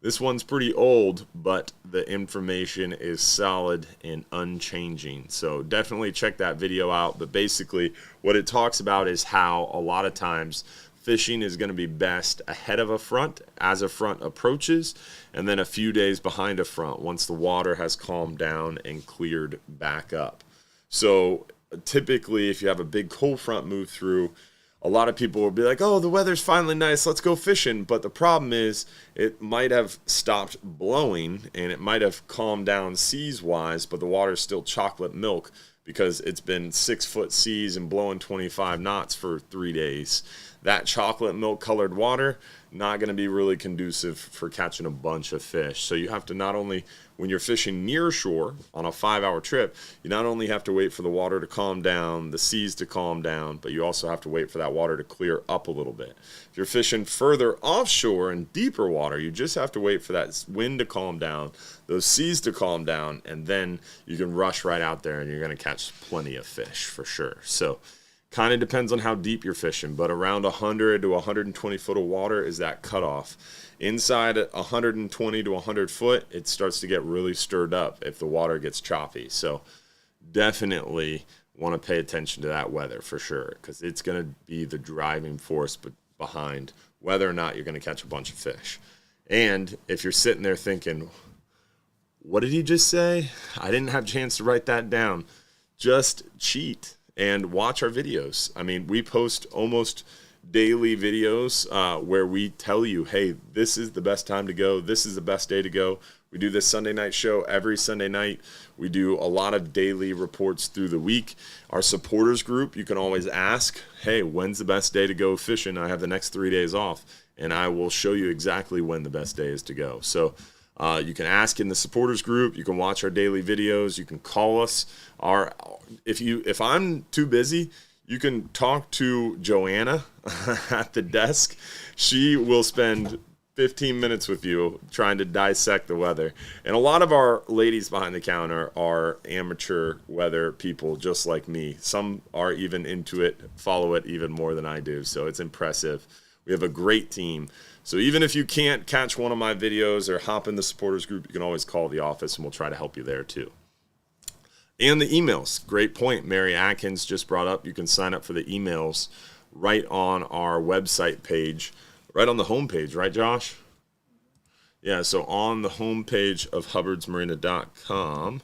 This one's pretty old, but the information is solid and unchanging. So definitely check that video out. But basically what it talks about is how a lot of times fishing is going to be best ahead of a front as a front approaches, and then a few days behind a front once the water has calmed down and cleared back up. So typically if you have a big cold front move through, a lot of people will be like, oh, the weather's finally nice, let's go fishing. But the problem is it might have stopped blowing and it might have calmed down seas-wise, but the water's still chocolate milk because it's been 6-foot seas and blowing 25 knots for 3 days. That chocolate milk colored water, not going to be really conducive for catching a bunch of fish. So you have to not only, when you're fishing near shore on a 5-hour trip, you not only have to wait for the water to calm down, the seas to calm down, but you also have to wait for that water to clear up a little bit. If you're fishing further offshore in deeper water, you just have to wait for that wind to calm down, those seas to calm down, and then you can rush right out there and you're going to catch plenty of fish for sure. So kind of depends on how deep you're fishing, but around 100 to 120 foot of water is that cutoff. Inside 120 to 100 foot, it starts to get really stirred up if the water gets choppy. So definitely want to pay attention to that weather for sure, because it's going to be the driving force behind whether or not you're going to catch a bunch of fish. And if you're sitting there thinking, what did he just say? I didn't have a chance to write that down. Just cheat and watch our videos. I mean, we post almost daily videos where we tell you, hey, this is the best time to go. This is the best day to go. We do this Sunday night show every Sunday night. We do a lot of daily reports through the week. Our supporters group, you can always ask, hey, when's the best day to go fishing? I have the next 3 days off, and I will show you exactly when the best day is to go. So you can ask in the supporters group. You can watch our daily videos. You can call us. If I'm too busy, you can talk to Joanna at the desk. She will spend 15 minutes with you trying to dissect the weather. And a lot of our ladies behind the counter are amateur weather people just like me. Some are even into it, follow it even more than I do. So it's impressive. We have a great team. So even if you can't catch one of my videos or hop in the supporters group, you can always call the office and we'll try to help you there too. And the emails, great point. Mary Atkins just brought up, you can sign up for the emails right on our website page, right on the homepage, right, Josh? Yeah, so on the homepage of hubbardsmarina.com,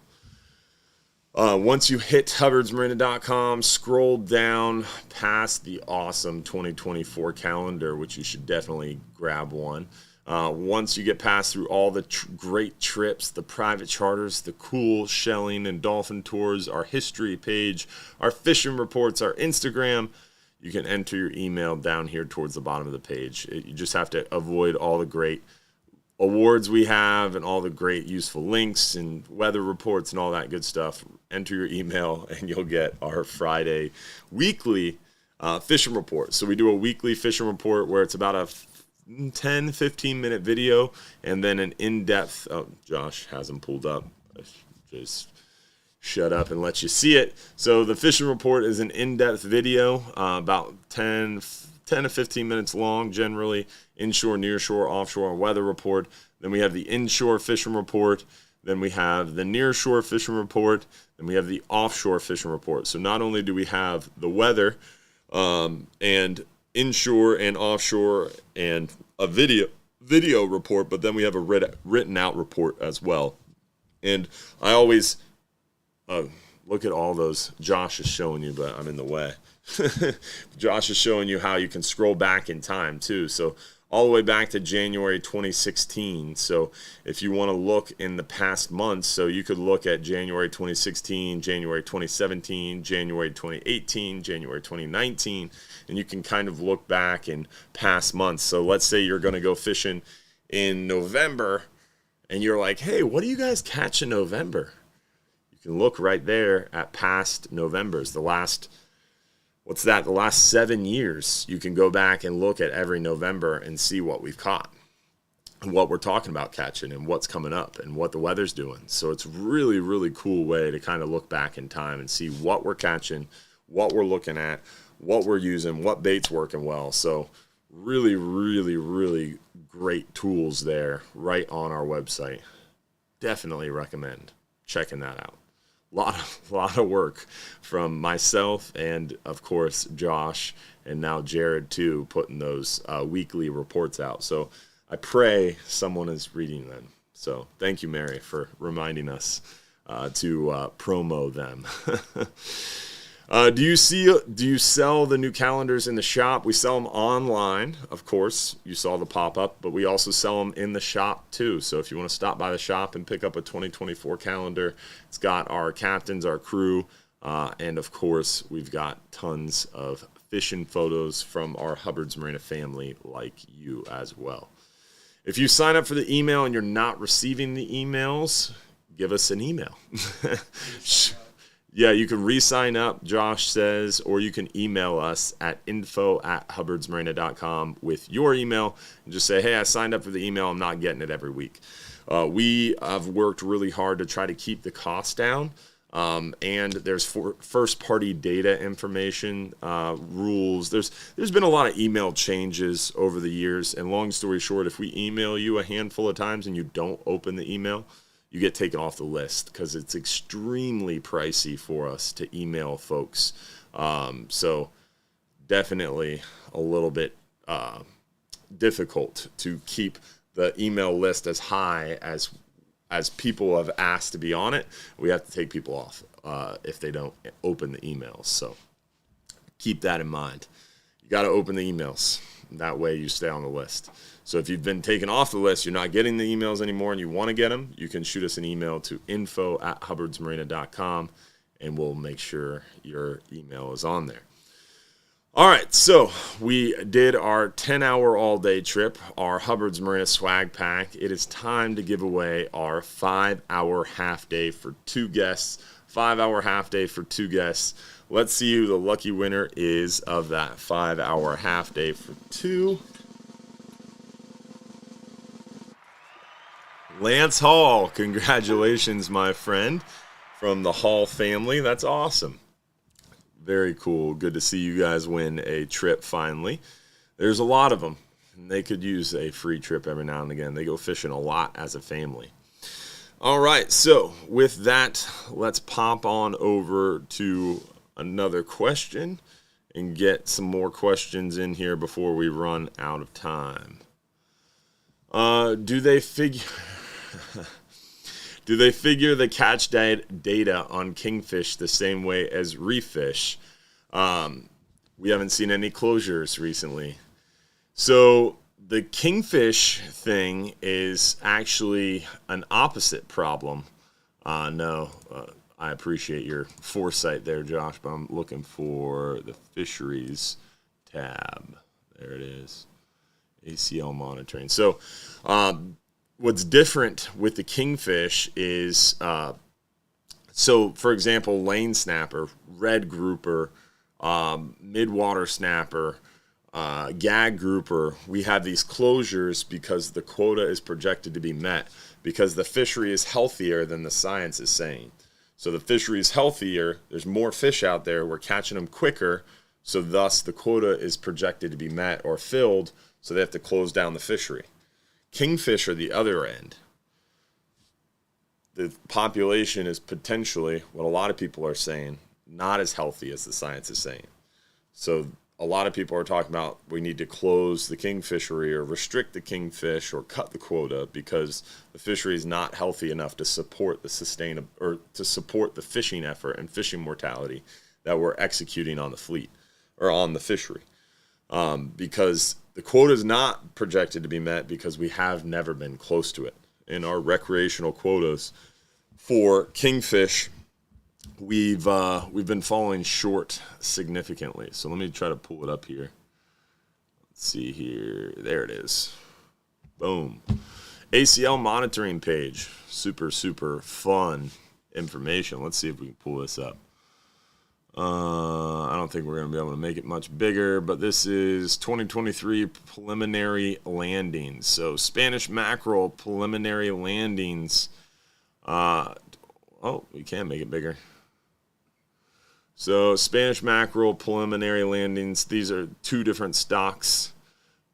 once you hit hubbardsmarina.com, scroll down past the awesome 2024 calendar, which you should definitely grab one. Once you get past through all the great trips, the private charters, the cool shelling and dolphin tours, our history page, our fishing reports, our Instagram, you can enter your email down here towards the bottom of the page. You just have to avoid all the great awards we have and all the great useful links and weather reports and all that good stuff. Enter your email and you'll get our Friday weekly fishing report. So we do a weekly fishing report where it's about a 10-15 minute video and then an in-depth, Josh has them pulled up, just shut up and let you see it. So the fishing report is an in-depth video, about 10 to 15 minutes long generally, inshore, nearshore, offshore, weather report. Then we have the inshore fishing report. Then we have the nearshore fishing report. Then we have the offshore fishing report. So not only do we have the weather and inshore and offshore and a video report, but then we have a written out report as well. And I always look at all those. Josh is showing you, but I'm in the way. Josh is showing you how you can scroll back in time too. So all the way back to January 2016. So if you want to look in the past months, so you could look at January 2016, January 2017, January 2018, January 2019, and you can kind of look back in past months. So let's say you're going to go fishing in November and you're like, hey, what do you guys catch in November? You can look right there at past Novembers, the last 7 years. You can go back and look at every November and see what we've caught and what we're talking about catching and what's coming up and what the weather's doing. So it's really, really cool way to kind of look back in time and see what we're catching, what we're looking at, what we're using, what bait's working well. So really, really, really great tools there right on our website. Definitely recommend checking that out. Lot of work from myself and, of course, Josh, and now Jared, too, putting those weekly reports out. So I pray someone is reading them. So thank you, Mary, for reminding us to promo them. Do you sell the new calendars in the shop? We sell them online, of course. You saw the pop-up, but we also sell them in the shop too. So if you want to stop by the shop and pick up a 2024 calendar, it's got our captains, our crew, and of course, we've got tons of fishing photos from our Hubbard's Marina family like you as well. If you sign up for the email and you're not receiving the emails, give us an email. Yeah, you can re-sign up, Josh says, or you can email us at info@hubbardsmarina.com with your email and just say, hey, I signed up for the email. I'm not getting it every week. We have worked really hard to try to keep the cost down, and there's first-party data information rules. There's been a lot of email changes over the years, and long story short, if we email you a handful of times and you don't open the email, you get taken off the list because it's extremely pricey for us to email folks. So definitely a little bit difficult to keep the email list as high as people have asked to be on it. We have to take people off if they don't open the emails. So keep that in mind. You got to open the emails. That way you stay on the list. So if you've been taken off the list, you're not getting the emails anymore and you want to get them, you can shoot us an email to info@hubbardsmarina.com and we'll make sure your email is on there. All right, so we did our 10-hour all-day trip, our Hubbard's Marina swag pack. It is time to give away our 5-hour half-day for 2 guests. 5-hour half-day for 2 guests. Let's see who the lucky winner is of that 5-hour half-day for 2. Lance Hall, congratulations, my friend, from the Hall family. That's awesome. Very cool. Good to see you guys win a trip finally. There's a lot of them, and they could use a free trip every now and again. They go fishing a lot as a family. All right, so with that, let's pop on over to another question and get some more questions in here before we run out of time. Do they figure the catch data on kingfish the same way as reef fish? We haven't seen any closures recently. So the kingfish thing is actually an opposite problem. I appreciate your foresight there, Josh, but I'm looking for the fisheries tab. There it is. ACL monitoring. So what's different with the kingfish is, so for example, lane snapper, red grouper, midwater snapper, gag grouper, we have these closures because the quota is projected to be met because the fishery is healthier than the science is saying. So the fishery is healthier, there's more fish out there, we're catching them quicker, so thus the quota is projected to be met or filled, so they have to close down the fishery. Kingfish are the other end. The population is potentially, what a lot of people are saying, not as healthy as the science is saying. So a lot of people are talking about we need to close the king fishery or restrict the kingfish or cut the quota because the fishery is not healthy enough to support the fishing effort and fishing mortality that we're executing on the fleet or on the fishery. Because the quota is not projected to be met because we have never been close to it. In our recreational quotas for kingfish, we've been falling short significantly. So let me try to pull it up here. Let's see here. There it is. Boom. ACL monitoring page. Super, super fun information. Let's see if we can pull this up. I don't think we're going to be able to make it much bigger, but this is 2023 preliminary landings. So Spanish mackerel preliminary landings. We can make it bigger. So Spanish mackerel preliminary landings, these are two different stocks,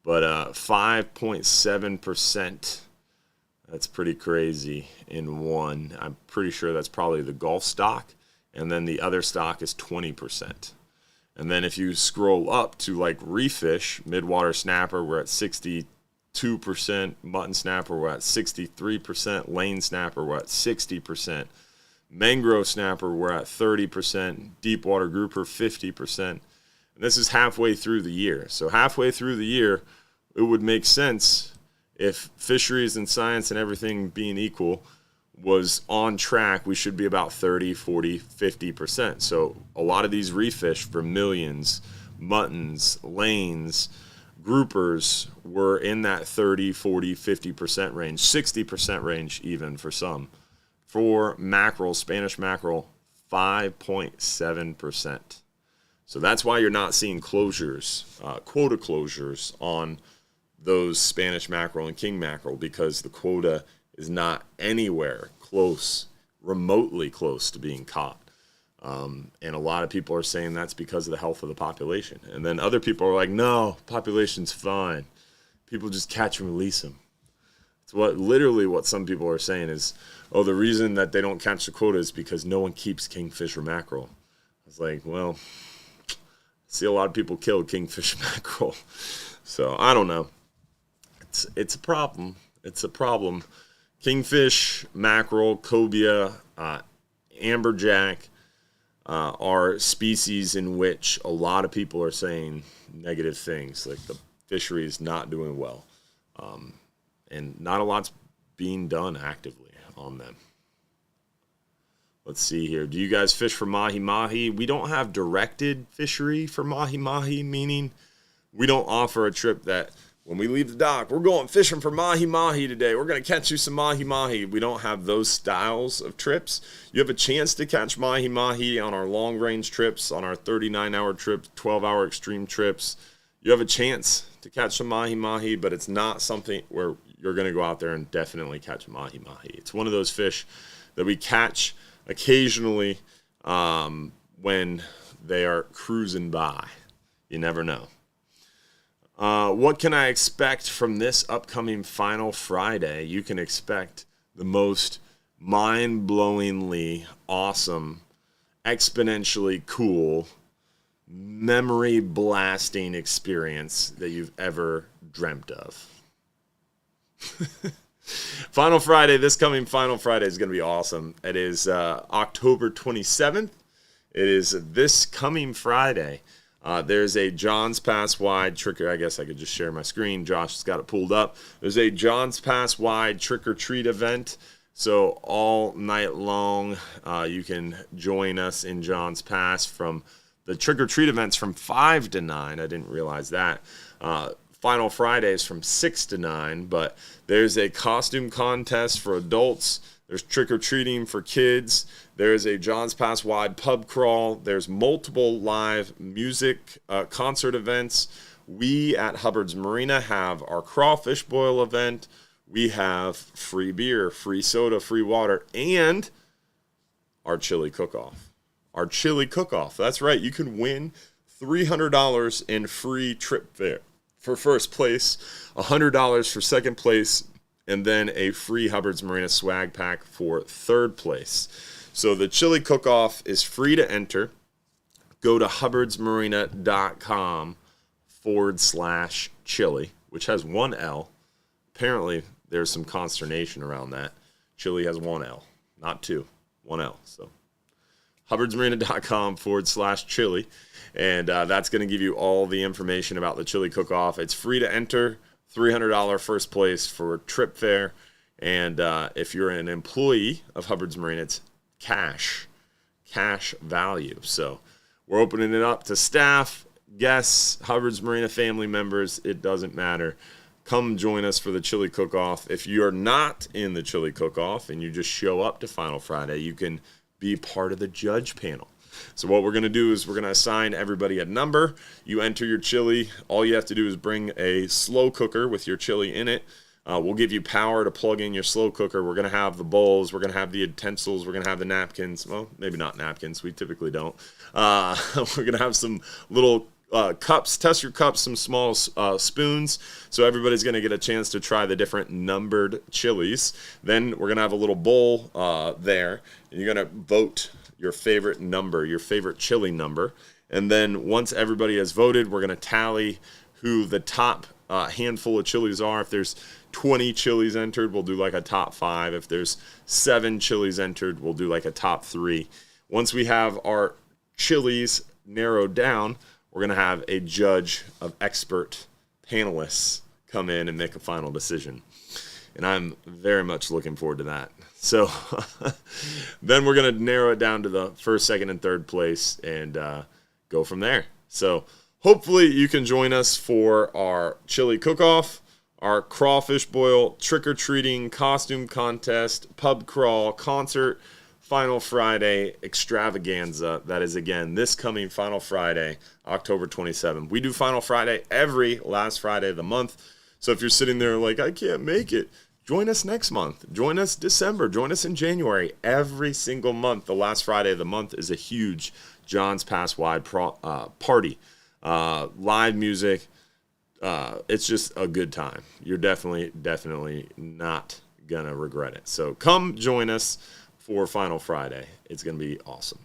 but 5.7%. That's pretty crazy in one. I'm pretty sure that's probably the Gulf stock, and then the other stock is 20%. And then if you scroll up to like reef fish, midwater snapper, we're at 62%, mutton snapper, we're at 63%, lane snapper, we're at 60%. Mangrove snapper, we're at 30%. Deep water grouper, 50%. And this is halfway through the year. So halfway through the year, it would make sense if fisheries and science and everything being equal was on track. We should be about 30, 40, 50%. So a lot of these reef fish, vermilions, muttons, lanes, groupers were in that 30, 40, 50% range, 60% range even for some. For mackerel, Spanish mackerel, 5.7%. So that's why you're not seeing closures, quota closures on those Spanish mackerel and king mackerel, because the quota is not anywhere close, remotely close to being caught. And a lot of people are saying that's because of the health of the population. And then other people are like, no, population's fine. People just catch and release them. It's what some people are saying is, oh, the reason that they don't catch the quota is because no one keeps kingfish or mackerel. I was like, well, I see a lot of people kill kingfish mackerel. So I don't know. It's a problem. It's a problem. Kingfish, mackerel, cobia, amberjack are species in which a lot of people are saying negative things, like the fishery is not doing well. And not a lot's being done actively on them. Let's see here. Do you guys fish for mahi-mahi? We don't have directed fishery for mahi-mahi, meaning we don't offer a trip that when we leave the dock, we're going fishing for mahi-mahi today. We're going to catch you some mahi-mahi. We don't have those styles of trips. You have a chance to catch mahi-mahi on our long-range trips, on our 39-hour trips, 12-hour extreme trips. You have a chance to catch some mahi-mahi, but it's not something where you're going to go out there and definitely catch mahi-mahi. It's one of those fish that we catch occasionally when they are cruising by. You never know. What can I expect from this upcoming Final Friday? You can expect the most mind-blowingly awesome, exponentially cool, memory-blasting experience that you've ever dreamt of. This coming Final Friday is going to be awesome. It is October 27th. It is this coming Friday. There's a John's Pass wide trick. I guess I could just share my screen. Josh has got it pulled up. There's a John's Pass wide trick or treat event. So all night long, you can join us in John's Pass from the trick or treat events from 5 to 9. I didn't realize that. Final Fridays from 6 to 9, but there's a costume contest for adults. There's trick-or-treating for kids. There's a John's Pass wide pub crawl. There's multiple live music concert events. We at Hubbard's Marina have our crawfish boil event. We have free beer, free soda, free water, and our chili cook-off. Our chili cook-off. That's right. You can win $300 in free trip fare for first place, $100 for second place, and then a free Hubbard's Marina swag pack for third place. So the chili cook-off is free to enter. go to hubbardsmarina.com/chili, which has one L. Apparently, there's some consternation around that. Chili has one L, not two, one L. So hubbardsmarina.com/chili. And that's going to give you all the information about the chili cook-off. It's free to enter, $300 first place for trip fare. And if you're an employee of Hubbard's Marina, it's cash value. So we're opening it up to staff, guests, Hubbard's Marina family members. It doesn't matter. Come join us for the chili cook-off. If you're not in the chili cook-off and you just show up to Final Friday, you can be part of the judge panel. So what we're going to do is we're going to assign everybody a number. You enter your chili. All you have to do is bring a slow cooker with your chili in it. We'll give you power to plug in your slow cooker. We're going to have the bowls. We're going to have the utensils. We're going to have the napkins. Well, maybe not napkins. We typically don't. We're going to have some little cups. Test your cups, some small spoons. So everybody's going to get a chance to try the different numbered chilies. Then we're going to have a little bowl there. And you're going to vote your favorite number, your favorite chili number. And then once everybody has voted, we're going to tally who the top handful of chilies are. If there's 20 chilies entered, we'll do like a top 5. If there's 7 chilies entered, we'll do like a top 3. Once we have our chilies narrowed down, we're going to have a judge of expert panelists come in and make a final decision. And I'm very much looking forward to that. So then we're going to narrow it down to the first, second, and third place and go from there. So hopefully you can join us for our chili cook-off, our crawfish boil, trick-or-treating, costume contest, pub crawl, concert, Final Friday extravaganza. That is, again, this coming Final Friday, October 27th. We do Final Friday every last Friday of the month. So if you're sitting there like, I can't make it, join us next month. Join us December. Join us in January. Every single month, the last Friday of the month is a huge John's Pass wide party. Live music. It's just a good time. You're definitely not going to regret it. So come join us for Final Friday. It's going to be awesome.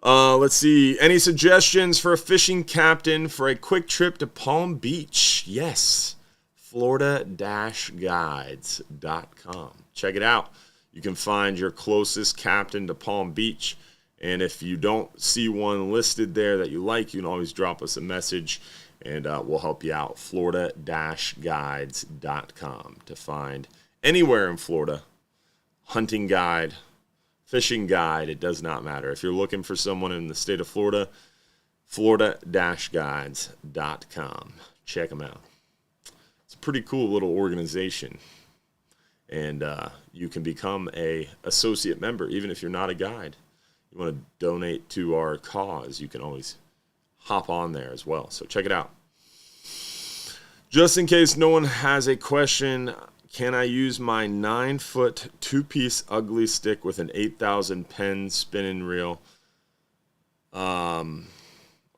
Let's see. Any suggestions for a fishing captain for a quick trip to Palm Beach? Yes. Florida-guides.com. Check it out. You can find your closest captain to Palm Beach. And if you don't see one listed there that you like, you can always drop us a message and we'll help you out. Florida-guides.com to find anywhere in Florida. Hunting guide, fishing guide, it does not matter. If you're looking for someone in the state of Florida, Florida-guides.com. Check them out. It's a pretty cool little organization. And you can become a associate member even if you're not a guide. You want to donate to our cause, you can always hop on there as well. So check it out. Just in case no one has a question, can I use my 9-foot 2-piece ugly stick with an 8,000 pen spinning reel on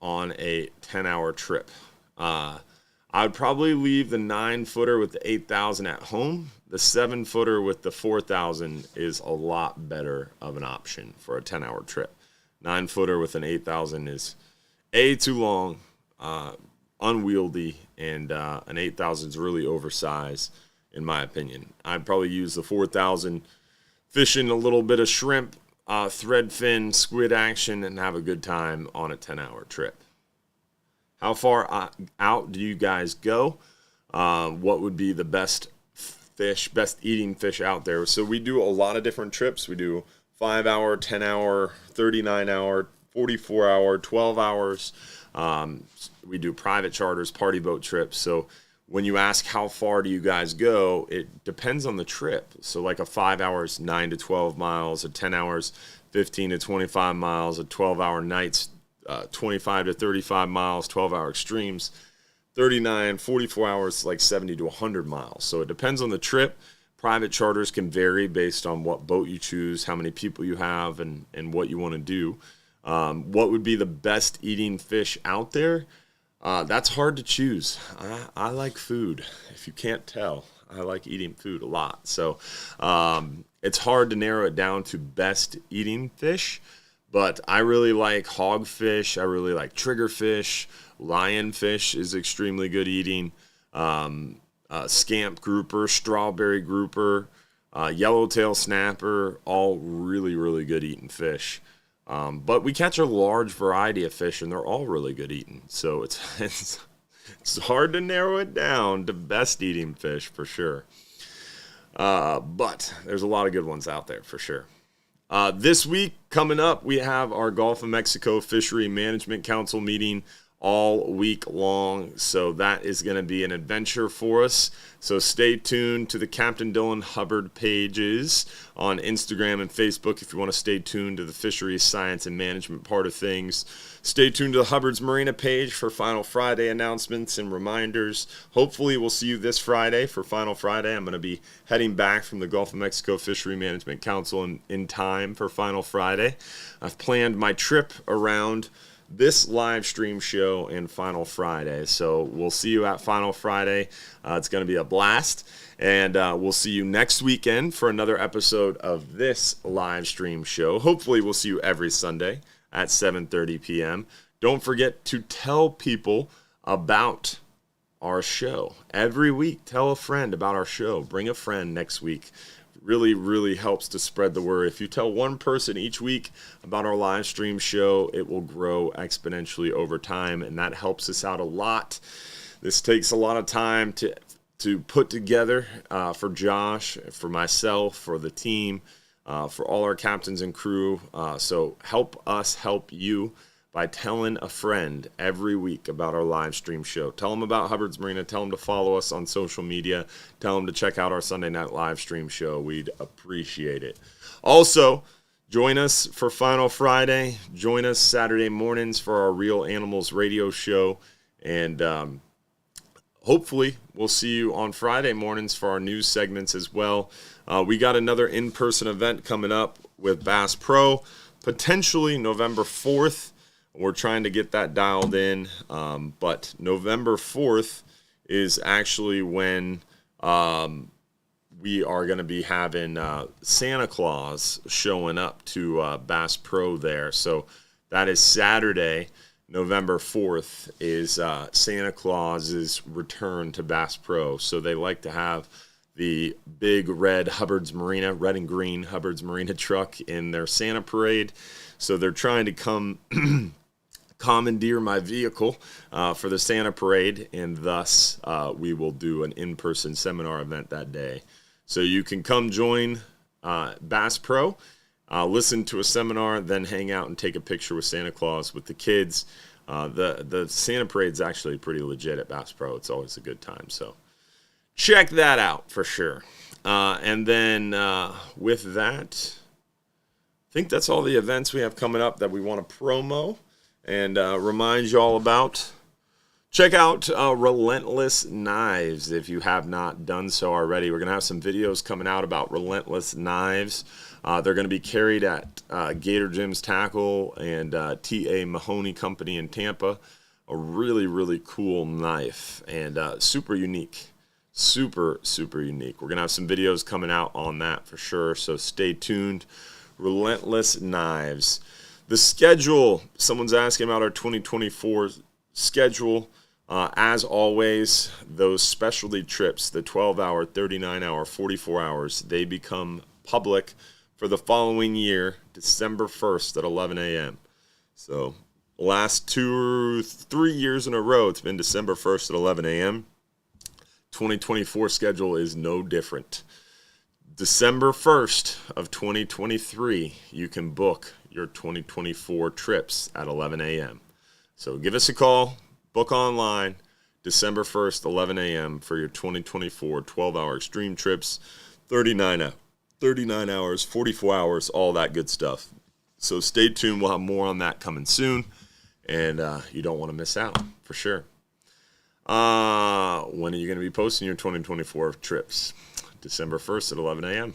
a 10-hour trip? I'd probably leave the 9-footer with the 8,000 at home. The 7-footer with the 4,000 is a lot better of an option for a 10-hour trip. 9-footer with an 8,000 is too long, unwieldy, and an 8,000 is really oversized, in my opinion. I'd probably use the 4,000, fishing a little bit of shrimp, threadfin, squid action, and have a good time on a 10-hour trip. How far out do you guys go? What would be the best eating fish out there? So we do a lot of different trips. We do 5-hour, 10-hour, 39-hour, 44-hour, 12 hours. We do private charters, party boat trips. So when you ask how far do you guys go, it depends on the trip. So like a 5 hours, 9 to 12 miles, a 10 hours, 15 to 25 miles, a 12-hour nights, 25 to 35 miles, 12-hour extremes, 39, 44 hours, like 70 to 100 miles. So it depends on the trip. Private charters can vary based on what boat you choose, how many people you have, and what you want to do. What would be the best eating fish out there? That's hard to choose. I like food. If you can't tell, I like eating food a lot. So it's hard to narrow it down to best eating fish. But I really like hogfish. I really like triggerfish. Lionfish is extremely good eating. Scamp grouper, strawberry grouper, yellowtail snapper, all really, really good eating fish. But we catch a large variety of fish, and they're all really good eating. So it's hard to narrow it down to best eating fish for sure. But there's a lot of good ones out there for sure. This week coming up, we have our Gulf of Mexico Fishery Management Council meeting all week long. So that is going to be an adventure for us. So stay tuned to the Captain Dylan Hubbard pages on Instagram and Facebook if you want to stay tuned to the fisheries, science, and management part of things. Stay tuned to the Hubbard's Marina page for Final Friday announcements and reminders. Hopefully we'll see you this Friday for Final Friday. I'm going to be heading back from the Gulf of Mexico Fishery Management Council in time for Final Friday. I've planned my trip around this live stream show and Final Friday. So we'll see you at Final Friday. It's going to be a blast. And we'll see you next weekend for another episode of this live stream show. Hopefully we'll see you every Sunday at 7:30 p.m. Don't forget to tell people about our show. Every week, tell a friend about our show. Bring a friend next week. Really, really helps to spread the word. If you tell one person each week about our live stream show, it will grow exponentially over time, and that helps us out a lot. This takes a lot of time to put together for Josh, for myself, for the team, for all our captains and crew. So help us help you by telling a friend every week about our live stream show. Tell them about Hubbard's Marina. Tell them to follow us on social media. Tell them to check out our Sunday night live stream show. We'd appreciate it. Also, join us for Final Friday. Join us Saturday mornings for our Real Animals radio show. And hopefully we'll see you on Friday mornings for our news segments as well. We got another in-person event coming up with Bass Pro, potentially November 4th. We're trying to get that dialed in, but November 4th is actually when we are going to be having Santa Claus showing up to Bass Pro there. So that is Saturday, November 4th, is Santa Claus's return to Bass Pro. So they like to have the big red Hubbard's Marina, red and green Hubbard's Marina truck in their Santa parade. So they're trying to commandeer my vehicle for the Santa parade, and thus we will do an in-person seminar event that day. So you can come join Bass Pro, listen to a seminar, then hang out and take a picture with Santa Claus with the kids. The Santa parade's actually pretty legit at Bass Pro. It's always a good time, so check that out for sure. And then with that, I think that's all the events we have coming up that we want to promo and remind you all about. Check out Relentless Knives if you have not done so already. We're going to have some videos coming out about Relentless Knives. They're going to be carried at Gator Jim's Tackle and T.A. Mahoney Company in Tampa. A really, really cool knife and super unique. Super, super unique. We're going to have some videos coming out on that for sure, so stay tuned. Relentless Knives. The schedule, someone's asking about our 2024 schedule. As always, those specialty trips, the 12-hour, 39-hour, 44 hours, they become public for the following year, December 1st at 11 a.m. So last 2 or 3 years in a row, it's been December 1st at 11 a.m. 2024 schedule is no different. December 1st of 2023, you can book your 2024 trips at 11 a.m. So give us a call, book online, December 1st, 11 a.m. for your 2024 12-hour extreme trips, 39 hours, 44 hours, all that good stuff. So stay tuned. We'll have more on that coming soon, and you don't want to miss out for sure. When are you going to be posting your 2024 trips? December 1st at 11 a.m.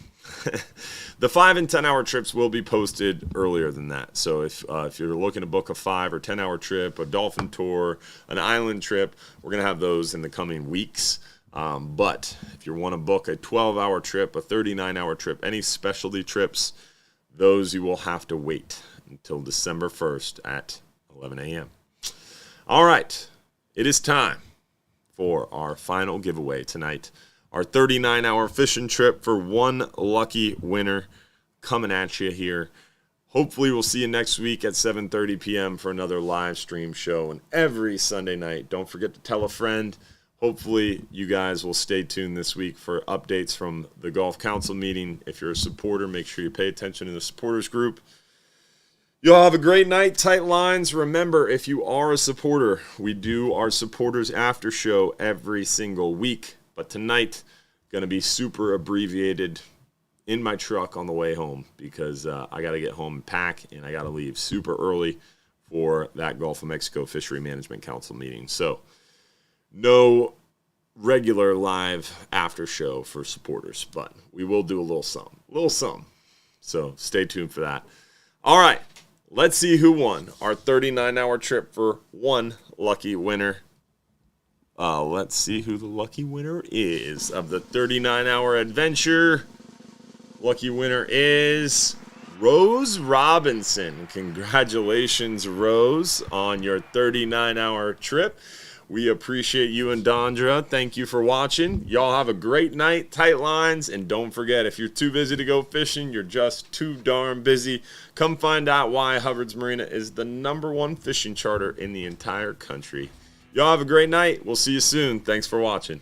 The 5 and 10-hour trips will be posted earlier than that. So if you're looking to book a 5 or 10-hour trip, a dolphin tour, an island trip, we're going to have those in the coming weeks. But if you want to book a 12-hour trip, a 39-hour trip, any specialty trips, those you will have to wait until December 1st at 11 a.m. All right, it is time for our final giveaway tonight. Our 39-hour fishing trip for one lucky winner coming at you here. Hopefully we'll see you next week at 7:30 p.m. for another live stream show. And every Sunday night, don't forget to tell a friend. Hopefully you guys will stay tuned this week for updates from the Golf Council meeting. If you're a supporter, make sure you pay attention to the supporters group. Y'all have a great night. Tight lines. Remember, if you are a supporter, we do our supporters after show every single week. But tonight, going to be super abbreviated in my truck on the way home because I got to get home and pack, and I got to leave super early for that Gulf of Mexico Fishery Management Council meeting. So no regular live after show for supporters, but we will do a little something. So stay tuned for that. All right, let's see who won our 39-hour trip for one lucky winner. Let's see who the lucky winner is of the 39-hour adventure. Lucky winner is Rose Robinson. Congratulations, Rose, on your 39-hour trip. We appreciate you and Dondra. Thank you for watching. Y'all have a great night. Tight lines. And don't forget, if you're too busy to go fishing, you're just too darn busy. Come find out why Hubbard's Marina is the #1 fishing charter in the entire country. Y'all have a great night. We'll see you soon. Thanks for watching.